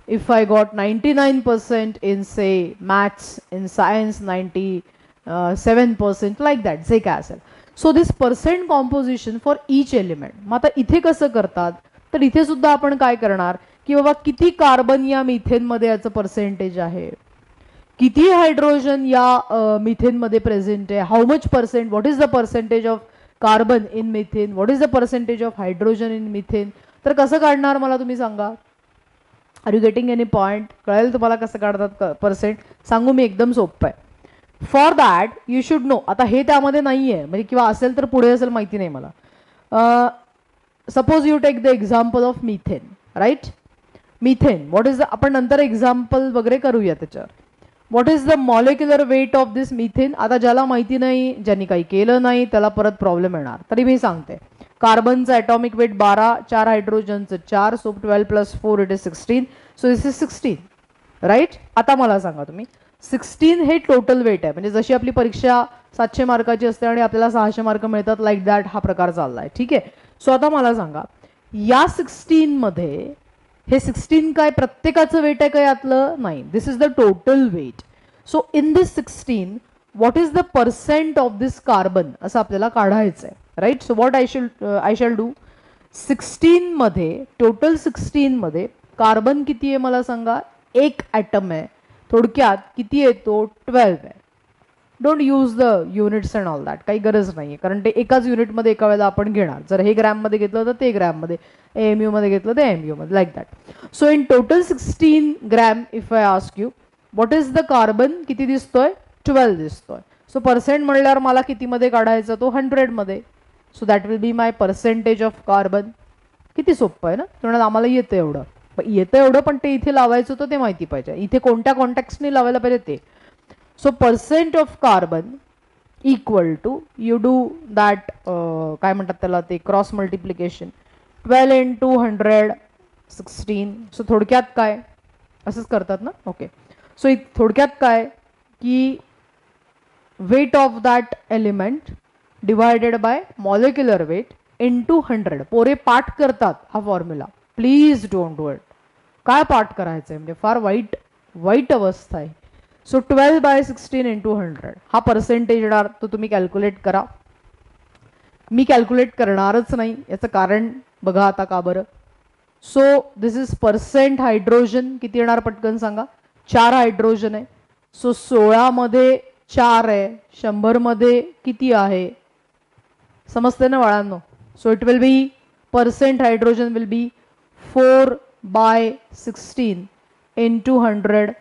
Speaker 1: If I got 99% in say maths, in science 97%, like that, जे काय असेल. So this percent composition for each element. मग आता इथे कसं करतात, तर इथे सुद्धा आपण काय करणार की बाबा किती कार्बन या मिथेनमध्ये याचं पर्सेंटेज आहे, किती हायड्रोजन या मिथेनमध्ये प्रेझेंट आहे, how much percent, what is the percentage of carbon in methane, what is the percentage of hydrogen in methane. तर कसं काढणार मला तुम्ही सांगा. Are you getting any point. कळेल तुम्हाला कसं काढतात पर्सेंट. सांगू मी, एकदम सोपं आहे. For that you should know. आता हे त्यामध्ये नाही आहे म्हणजे किंवा असेल तर पुढे असेल माहिती नाही मला. Suppose you take the example of methane, right. Methane what is the, आपण नंतर एक्झाम्पल वगैरे करूया त्याच्यावर. What is the molecular weight of this methane. आता ज्याला माहिती नाही, ज्यांनी काही केलं नाही, त्याला परत प्रॉब्लेम येणार, तरी मी सांगते. कार्बनचं ॲटॉमिक वेट 12, 4 हायड्रोजनचं 4, so 12 + 4 it is 16. So this is 16, right. आता मला सांगा तुम्ही, 16 हे टोटल वेट आहे, म्हणजे जशी आपली परीक्षा 700 मार्काची असते आणि आपल्याला 600 मार्क मिळतात, लाईक दॅट हा प्रकार चाललाय, ठीक आहे. सो आता मला सांगा, या 16 मध्ये हे 16 काय प्रत्येकाचं वेट आहे का यातलं, नाही, this is the total weight. So in this 16 what is the percent of this carbon असं आपल्याला काढायचं आहे, right. So what I shall do, 16 मध्ये, टोटल 16 मध्ये कार्बन किती आहे मला सांगा, एक ॲटम आहे. थोडक्यात किती येतो, 12 आहे. Don't use the units and all that, काही गरज नाही आहे, कारण ते एकाच युनिटमध्ये एका वेळेला आपण घेणार. जर हे ग्रॅममध्ये घेतलं तर ते ग्रॅममध्ये, AMU मध्ये घेतलं तर AMU मध्ये, like that. So in total 16 gram if I ask you what is the carbon, किती दिसतोय, 12 दिसतोय. सो पर्सेंट म्हणल्यावर मला कितीमध्ये काढायचा, तो 100 मध्ये. So that will be my percentage of carbon. किती सोपं आहे ना. म्हणून आम्हाला येतं एवढं, येतं एवढं, पण ते इथे लावायचं होतं ते माहिती पाहिजे, इथे कोणत्या कॉन्टॅक्ट्सने लावायला पाहिजे ते. So percent of carbon equal to, you do that, काय म्हणतात त्याला, ते क्रॉस मल्टिप्लिकेशन, 12 × 100 16. सो थोडक्यात काय, असंच करतात ना. ओके. सो थोडक्यात काय की weight of that element divided by molecular weight into 100. पोरे पाठ करतात हा formula, please don't do it. काय पाठ करायचं आहे म्हणजे फार वाईट वाईट अवस्था आहे. सो 12/16 इंटू 100 हा पर्सेंटेज येणार, तो तुम्ही कॅल्क्युलेट करा. मी कॅल्क्युलेट करणारच नाही, याचं कारण बघा आता का बरं. So this is percent hydrogen, किती येणार पटकन सांगा. 4 हायड्रोजन आहे. सो 16 मध्ये 4 आहे, 100 मध्ये किती आहे समजते ना बाळांनो. So it will be percent hydrogen will be 4/16 into 100.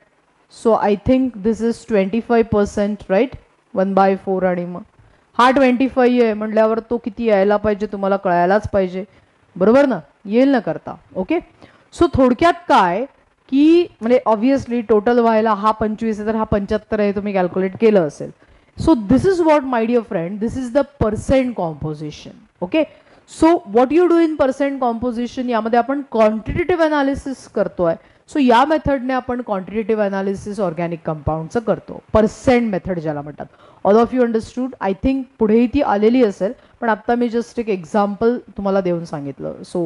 Speaker 1: So I think this is 25%, right. 1/4 आणि मग हा 25 आहे म्हटल्यावर तो किती यायला पाहिजे तुम्हाला कळायलाच पाहिजे, बरोबर ना. येईल ना करता. ओके. सो थोडक्यात काय की म्हणजे ऑब्व्हियसली टोटल व्हायला हा 25 आहे तर हा 75 आहे, तुम्ही कॅल्क्युलेट केलं असेल. So this is what my dear friend, this is the percent composition. Okay. So what you do in percent composition, यामध्ये आपण क्वांटिटेटिव्ह अनालिसिस करतोय. सो या मेथडने आपण क्वांटिटेटिव्ह अनालिसिस ऑर्गॅनिक कंपाऊंडचं करतो, पर्सेंट मेथड ज्याला म्हणतात. All of you understood. I think पुढेही ती आलेली असेल, पण आत्ता मी जस्ट एक एक्झाम्पल तुम्हाला देऊन सांगितलं. So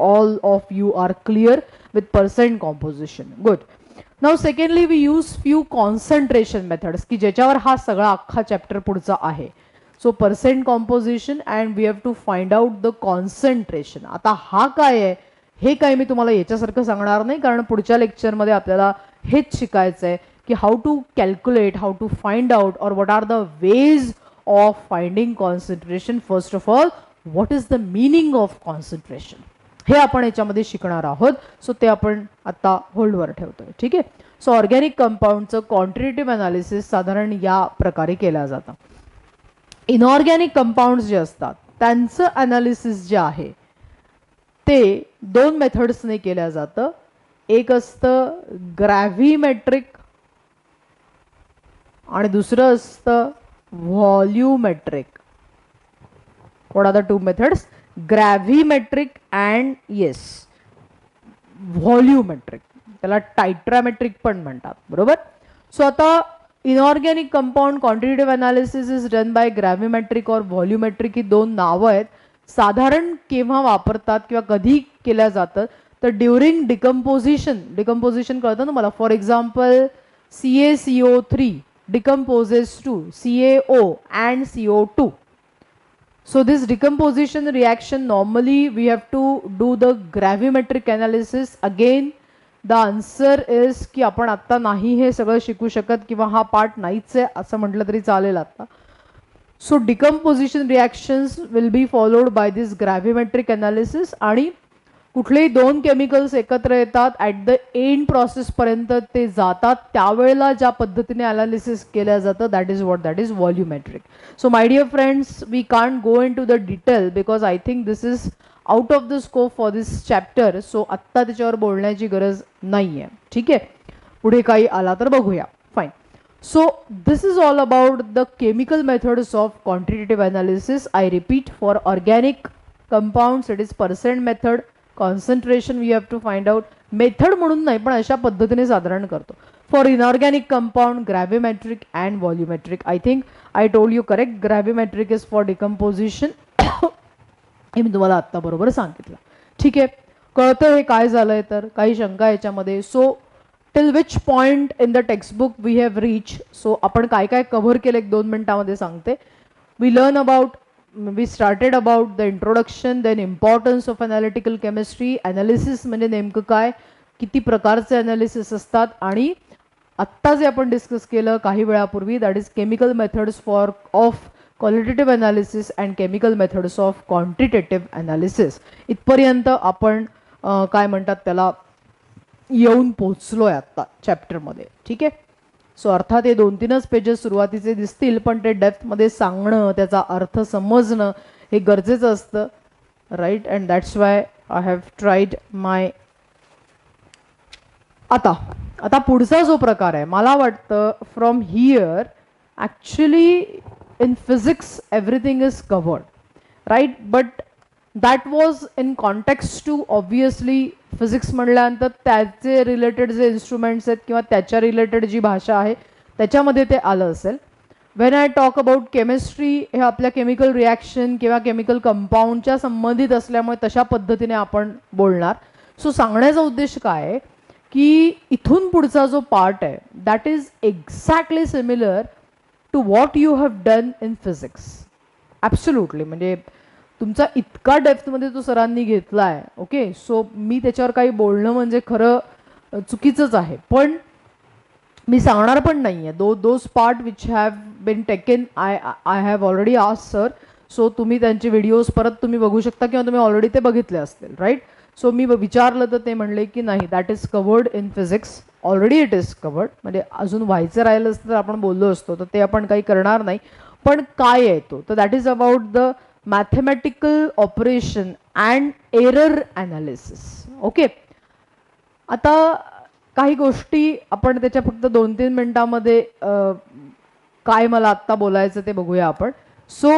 Speaker 1: all of you are clear with percent composition. Good. Now secondly we use few concentration methods की ज्याच्यावर हा सगळा अख्खा चॅप्टर पुढचा आहे. So percent composition and we have to find out the concentration. आता हा काय आहे हे काय मी तुम्हाला याच्यासारखं सांगणार नाही, कारण पुढच्या लेक्चरमध्ये आपल्याला हेच शिकायचं आहे की how to calculate, how to find out और what are the ways of finding concentration. First of all what is the meaning of concentration हे आपण याच्यामध्ये शिकणार आहोत. सो ते आपण आता होल्डवर ठेवतोय. ठीक आहे. सो ऑर्गॅनिक कंपाऊंडचं क्वांटिटेटिव्ह अनालिसिस साधारण या प्रकारे केलं जातं. इनऑर्गॅनिक कंपाऊंड्स जे असतात त्यांचं अनालिसिस जे आहे ते 2 मेथड्सने केलं जातं. एक असतं ग्रॅव्हिमेट्रिक आणि दुसरं असतं volumetric. What are the 2 methods? Gravimetric and yes volumetric. त्याला टायट्रामेट्रिक पण म्हणतात, बरोबर. सो आता inorganic compound quantitative analysis is done by gravimetric और व्हॉल्यूमेट्रिक ही 2 नावं आहेत. साधारण केव्हा वापरतात किंवा कधी केल्या जातं तर ड्युरिंग डिकम्पोजिशन कळतं ना मला. For example CaCO3 decomposes to CaO and CO2. So this decomposition reaction normally we have to do the gravimetric analysis. Again the answer is की आपण आता नाही हे सगळं शिकू शकत किंवा हा पार्ट नाहीच आहे असं म्हटलं तरी चालेल आता. So decomposition reactions will be followed by this gravimetric analysis. आणि कुठलेही 2 केमिकल्स एकत्र येतात ॲट द एंड प्रोसेसपर्यंत ते जातात त्यावेळेला ज्या पद्धतीने अनालिसिस केलं जातं that is volumetric. So my dear friends we can't go into the detail because I think this is out of the scope for this chapter. So आत्ता त्याच्यावर बोलण्याची गरज नाही आहे. ठीक आहे. पुढे काही आला तर बघूया. Fine. So this is all about the chemical methods of quantitative analysis. I repeat, for organic compounds it is percent method. Concentration we have to find out. Method म्हणून नाही पण अशा पद्धतीने साधारण करतो. For inorganic compound gravimetric and volumetric. I think I told you correct. Gravimetric is for decomposition. हे मी तुम्हाला आत्ता बरोबर सांगितलं. ठीक आहे. कळतं हे काय झालंय तर काही शंका याच्यामध्ये. So till which point in the textbook we have reach. So आपण काय काय कव्हर केलं 1-2 मिनिटामध्ये सांगते. We started about the introduction, then importance of analytical chemistry. Analysis म्हणजे नेमकं काय, किती प्रकारचे अनालिसिस असतात, आणि आत्ता जे आपण डिस्कस केलं काही वेळापूर्वी that is chemical methods of qualitative analysis and chemical methods of quantitative analysis. इथपर्यंत आपण काय म्हणतात त्याला येऊन पोचलोय आता चॅप्टरमध्ये. ठीक आहे. सो अर्थात हे 2-3च पेजेस सुरुवातीचे दिसतील पण ते डेप्थमध्ये सांगणं, त्याचा अर्थ समजणं हे गरजेचं असतं, right. And that's why I have tried my. आता पुढचा जो प्रकार आहे मला वाटतं from here actually in physics everything is covered, right. But that was in context to obviously physics म्हणल्यानंतर त्याचे रिलेटेड जे इन्स्ट्रुमेंट्स आहेत किंवा त्याच्या रिलेटेड जी भाषा आहे त्याच्यामध्ये ते आलं असेल. When I talk about chemistry, हे आपल्या केमिकल रिॲक्शन किंवा केमिकल कंपाऊंडच्या संबंधित असल्यामुळे तशा पद्धतीने आपण बोलणार. सो सांगण्याचा उद्देश काय आहे की इथून पुढचा जो पार्ट आहे that is exactly similar to what you have done in physics. Absolutely, म्हणजे तुमचा इतका डेप्थमध्ये तो सरांनी घेतला आहे. ओके, सो मी त्याच्यावर काही बोलणं म्हणजे खरं चुकीचंच आहे, पण मी सांगणार पण नाही आहे. Those part which have been taken I have already asked sir. So तुम्ही त्यांचे व्हिडिओज परत तुम्ही बघू शकता किंवा तुम्ही ऑलरेडी ते बघितले असतील, राईट. सो मी विचारलं तर ते म्हणले की नाही, that is covered in physics, already it is covered. म्हणजे अजून व्हायचं राहिलं असतं तर आपण बोललो असतो, तर ते आपण काही करणार नाही. पण काय आहे तो, तर that is about the mathematical operation and error analysis. Okay, आता काही गोष्टी आपण त्याच्या फक्त 2-3 मिनिटांमध्ये काय मला आत्ता बोलायचं ते बघूया आपण. So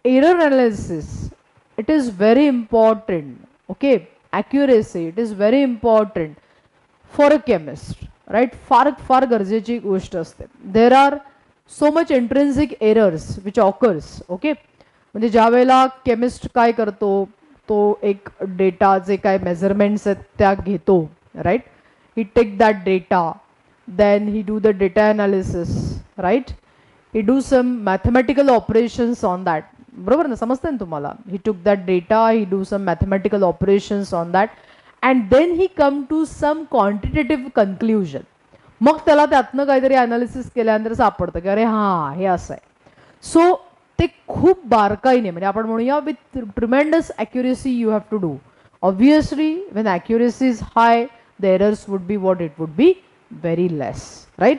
Speaker 1: error analysis, it is very important. Okay, accuracy, it is very important for a chemist, right. फार फार गरजेची गोष्ट असते. There are so much intrinsic errors which occurs. Okay, म्हणजे ज्या वेळेला केमिस्ट काय करतो, तो एक डेटा जे काय मेजरमेंट्स आहेत त्या घेतो, right. He take that data, then he do the data analysis, right. He do some mathematical operations on that. बरोबर ना, समजतं ना तुम्हाला. He took that data, he do some mathematical operations on that, and then he come to some quantitative conclusion. मग त्याला त्यातनं काहीतरी अनालिसिस केल्यानंतर सापडतं की अरे हां, हे असं आहे. सो ते खूप बारकाईने, म्हणजे आपण म्हणूया with tremendous accuracy you have to do. Obviously when accuracy is high, the errors would be what it would be very less, right.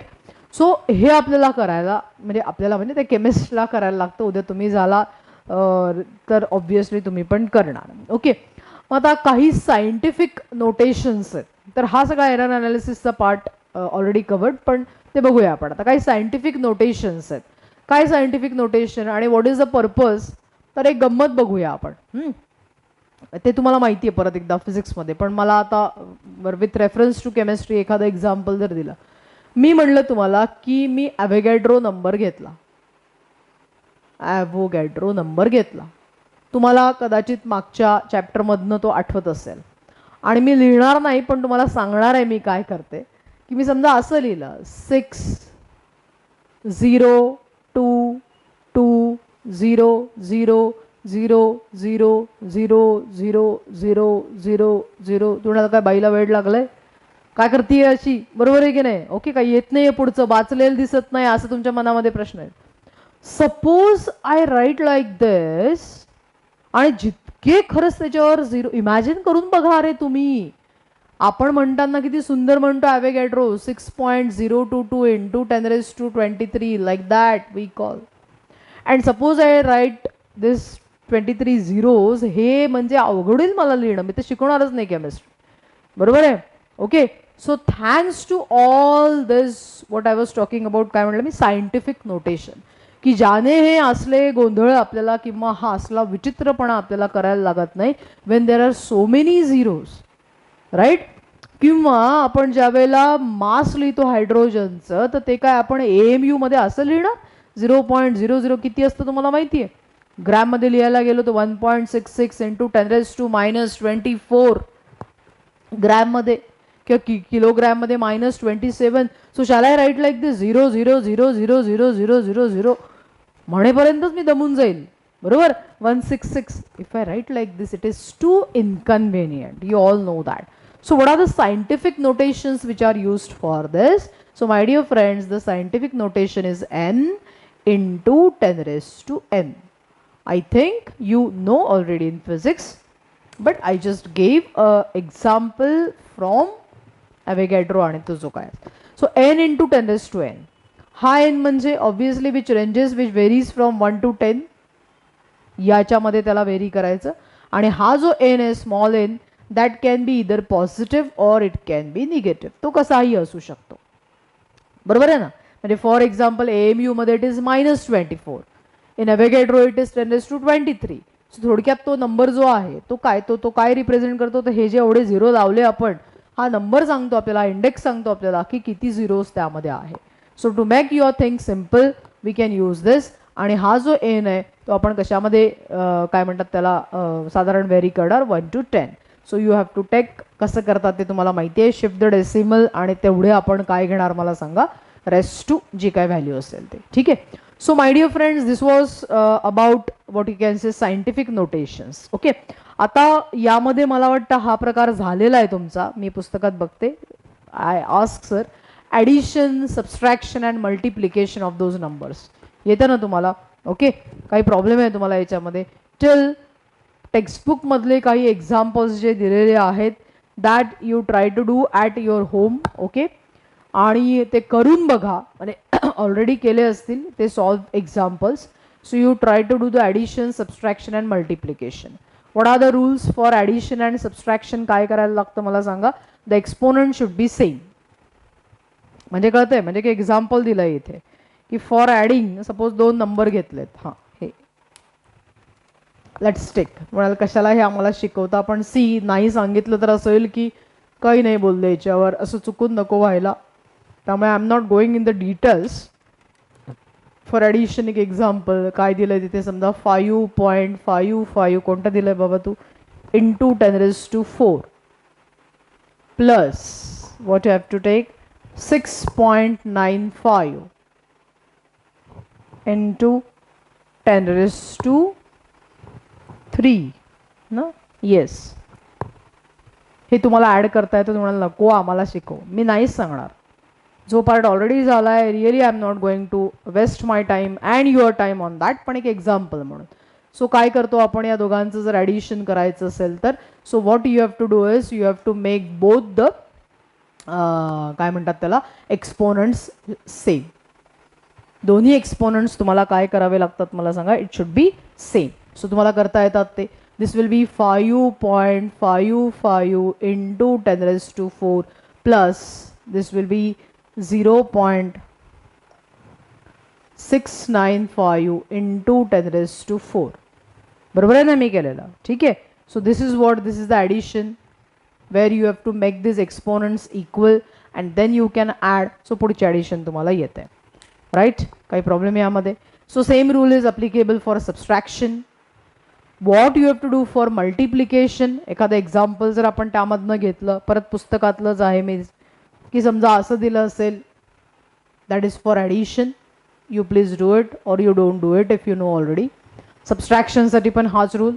Speaker 1: So हे आपल्याला करायला, म्हणजे आपल्याला म्हणजे त्या केमिस्टला करायला लागतं. उद्या तुम्ही झाला तर ऑब्वियसली तुम्ही पण करणार. ओके, मग आता काही सायंटिफिक नोटेशन्स आहेत. तर हा सगळा एरर अनालिसिसचा पार्ट ऑलरेडी कवर्ड, पण ते बघूया आपण. आता काही सायंटिफिक नोटेशन्स आहेत. काय सायंटिफिक नोटेशन आणि व्हॉट इज द पर्पज, तर एक गंमत बघूया आपण. ते तुम्हाला माहिती आहे परत एकदा फिजिक्समध्ये, पण मला आता विथ रेफरन्स टू केमिस्ट्री एखादं एक्झाम्पल जर दिलं. मी म्हणलं तुम्हाला की मी ॲव्होगॅड्रो नंबर घेतला. ॲव्होगॅड्रो नंबर घेतला. तुम्हाला कदाचित मागच्या चॅप्टरमधनं तो आठवत असेल, आणि मी लिहिणार नाही पण तुम्हाला सांगणार आहे मी काय करते. की मी समजा असं लिहिलं 6-0-2-2-0-0-0-0-0-0-0. तुम्हाला काय बाईला वेळ लागलाय, काय करते अशी, बरोबर आहे की नाही. ओके, काही येत नाहीये पुढचं, वाचलेलं दिसत नाही असं तुमच्या मनामध्ये प्रश्न आहे. सपोज आय राईट लाईक दिस, आणि जितके खरंच त्याच्यावर 0 इमॅजिन करून बघा. अरे तुम्ही, आपण म्हणताना किती सुंदर म्हणतो Avogadro 6.022 into 10⁻23 like that we call. And suppose I write this 23 zeros. हे म्हणजे अवघडील मला लिहिणं, मी तर शिकवणारच नाही केमिस्ट्री, बरोबर आहे. Okay, so thanks to all this what I was talking about, काय म्हटलं मी, सायंटिफिक नोटेशन, की ज्याने हे असले गोंधळ आपल्याला किंवा हा असला विचित्रपणा आपल्याला करायला लागत नाही. When there are so many zeros, right. किंवा आपण ज्या वेळेला मास लिहितो हायड्रोजनचं, तर ते काय आपण AMU मध्ये असं लिहिणार 0.00 किती असतं तुम्हाला माहिती आहे. ग्रॅममध्ये लिहायला गेलो तर 1.66 इंटू 10⁻⁻24 ग्रॅममध्ये, किंवा किलोग्रॅममध्ये -27. So shall I write like this 0.00000000 म्हणेपर्यंतच मी दमून जाईल, बरोबर. 166. If I write like this it is too inconvenient. You all know that. So what are the scientific notations which are used for this? So my dear friends, the scientific notation is n into 10⁻⁻n. I think you know already in physics, but I just gave a example from Avogadro आणि तो जो काय. So n into 10⁻n. हा n म्हणजे obviously which ranges, which varies from 1 to 10. याच्यामध्ये त्याला व्हेरी करायचं. आणि हा जो n आहे, small n, that can be either positive or it can be negative. तो कसाही असू शकतो, बरोबर आहे ना. म्हणजे फॉर एक्झाम्पल AMU मध्ये it is -24, in Avogadro it is 10⁻23. सो थोडक्यात तो नंबर जो आहे तो काय रिप्रेझेंट करतो, तर हे जे एवढे झिरो लावले आपण, हा नंबर सांगतो आपल्याला, इंडेक्स सांगतो आपल्याला की किती झिरोज त्यामध्ये आहे. So to make your thing simple, we can use this. आणि हा जो एन आहे तो आपण कशामध्ये काय म्हणतात त्याला साधारण व्हेरी करणार 1 to 10. So you have to take. कसं करतात ते तुम्हाला माहिती आहे. शिफ्ट द डेसिमल आणि तेवढे आपण काय घेणार मला सांगा, रेस्ट टू जी काय व्हॅल्यू असेल ते. ठीक आहे. So my dear friends, this was about what you can say scientific notations. Okay. आता यामध्ये मला वाटतं हा प्रकार झालेला आहे तुमचा. मी पुस्तकात बघते. I ask sir addition, subtraction and multiplication of those numbers येतं ना तुम्हाला. ओके. काही प्रॉब्लेम आहे तुम्हाला याच्यामध्ये. टिल टेक्स्टबुकमधले काही एक्झाम्पल्स जे दिलेले आहेत that you try to do at your home. Okay. आणि ते करून बघा. आणि ऑलरेडी केले असतील ते solve examples. So you try to do the addition, subtraction and multiplication. What are the rules for addition and subtraction? काय करायला लागतं मला सांगा. The exponent should be same. म्हणजे कळतंय, म्हणजे की एक्झाम्पल दिलं आहे इथे की फॉर ॲडिंग सपोज 2 नंबर घेतलेत. हां, हे लेट्स टेक. म्हणाल कशाला हे आम्हाला शिकवता, पण सी नाही सांगितलं तर असं होईल की काही नाही बोललं याच्यावर, असं चुकून नको व्हायला. त्यामुळे I am not going in the details. For addition एक एक्झाम्पल काय दिलं आहे तिथे समजा 5.55 कोणतं दिलं आहे बाबा तू, into 10⁴ plus what you have to take 6.95 into 10⁵ ना. येस, हे तुम्हाला ॲड करता येतं. तुम्हाला नको आम्हाला शिकव, मी नाहीच सांगणार. जो पार्ट ऑलरेडी झाला आहे, really I am not going to waste my time and your time on that. पण एक एक्झाम्पल म्हणून. सो काय करतो आपण या दोघांचं जर ॲडिशन करायचं असेल तर, so what you have to do is you have to make both the काय म्हणतात त्याला एक्सपोनंट्स सेम. दोन्ही एक्सपोनंट्स तुम्हाला काय करावे लागतात मला सांगा. It should be same. So तुम्हाला करता येतात ते. This will be 5.55 into 10⁴ plus this will be 0.695 into 10⁴. बरोबर आहे ना मी केलेलं. ठीक आहे. So this is what, this is the addition where you have to make these exponents equal and then you can add. So पुढची ॲडिशन तुम्हाला येते. राईट. काही प्रॉब्लेम यामध्ये. So same rule is applicable for subtraction. What you have to do for multiplication? एखादं एक्झाम्पल जर आपण त्यामधनं घेतलं, परत पुस्तकातलंच आहे मी, की समजा असं दिलं असेल, that is for addition. You please do it or you don't do it if you know already. सबस्ट्रॅक्शनसाठी पण हाच rule.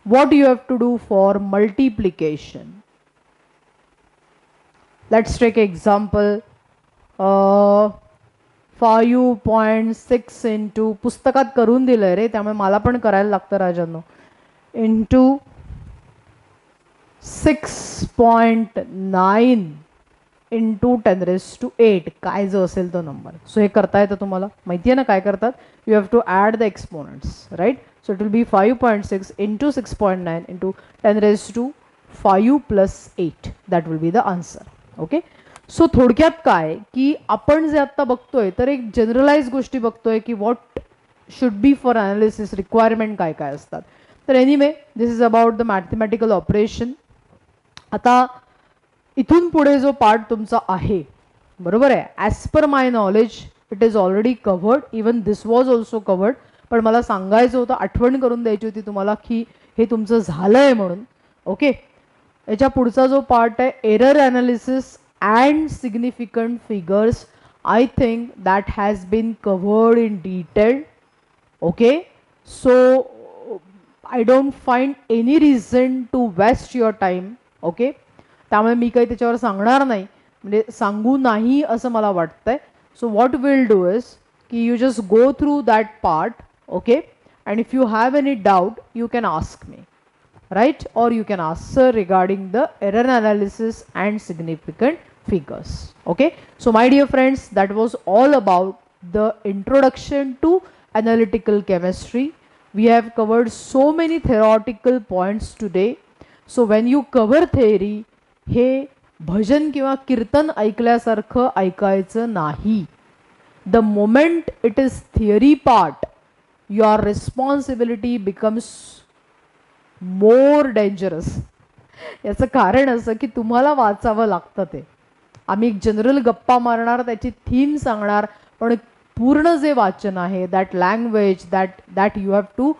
Speaker 1: What you have to do for multiplication? Let's take example 5.6 into, पुस्तकात करून दिलंय रे त्यामुळे मला पण करायला लागतं राजांनो, इंटू 6.9 इंटू 10⁸ काय जो असेल तो नंबर. सो हे करता येतं तुम्हाला माहिती आहे ना काय करतात. You have to add the exponents. Right. So it will be 5.6 into 6.9 into 10⁵ plus 8. That will be the answer. Okay. So थोडक्यात काय की आपण जे आत्ता बघतोय तर एक जनरलाइज गोष्टी बघतोय की what should be for analysis, requirement काय काय असतात. तर anyway this is about the mathematical operation. आता इथून पुढे जो पार्ट तुमचा आहे, बरोबर आहे, as per my knowledge it is already covered. Even this was also covered. पण मला सांगायचं होतं, आठवण करून द्यायची होती तुम्हाला की हे तुमचं झालं आहे म्हणून. ओके. याच्या पुढचा जो पार्ट आहे error analysis and significant figures, I think that has been covered in detail. Okay. So I don't find any reason to waste your time. Okay. त्यामुळे मी काही त्याच्यावर सांगणार नाही, म्हणजे सांगू नाही असं मला वाटतंय. So what will do is की you just go through that part. Okay. And if you have any doubt you can ask me. Right, or you can ask sir regarding the error analysis and significant figures. Okay. So my dear friends, that was all about the introduction to analytical chemistry. We have covered so many theoretical points today. So when you cover theory, हे भजन किंवा कीर्तन ऐकल्यासारखं ऐकायचं नाही. The moment it is theory part, your responsibility becomes more dangerous. याचं कारण असं की तुम्हाला वाचावं लागतं ते. आम्ही एक जनरल गप्पा मारणार, त्याची थीम सांगणार, पण संपूर्ण जे वाचन आहे, that language, that you have to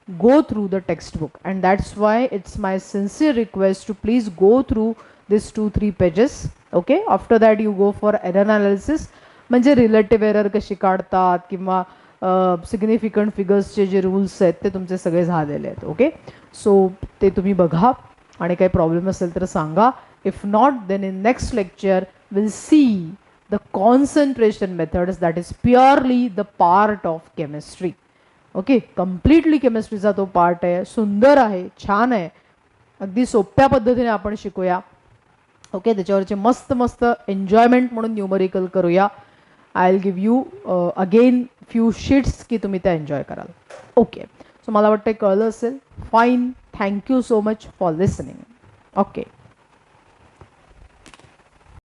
Speaker 1: go through the textbook, and that's why it's my sincere request to please go through this 2-3 pages. Okay, after that you go for error analysis, म्हणजे रिलेटिव्ह एरर कशी काढतात किंवा सिग्निफिकंट फिगर्सचे जे रूल्स आहेत ते तुमचे सगळे झालेले आहेत. ओके, सो ते तुम्ही बघा आणि काही प्रॉब्लेम असेल तर सांगा. If not, then in next lecture will see the concentration methods, that is purely the part of chemistry. Okay, completely केमिस्ट्रीचा तो पार्ट आहे, सुंदर आहे, छान आहे, अगदी सोप्या पद्धतीने आपण शिकूया. ओके, त्याच्यावरचे मस्त मस्त एन्जॉयमेंट म्हणून न्यूमरिकल करूया. I will give you again few sheets की तुम्ही त्या एन्जॉय कराल. ओके, सो मला वाटतं कळलं असेल. Fine, thank you so much for listening. Okay.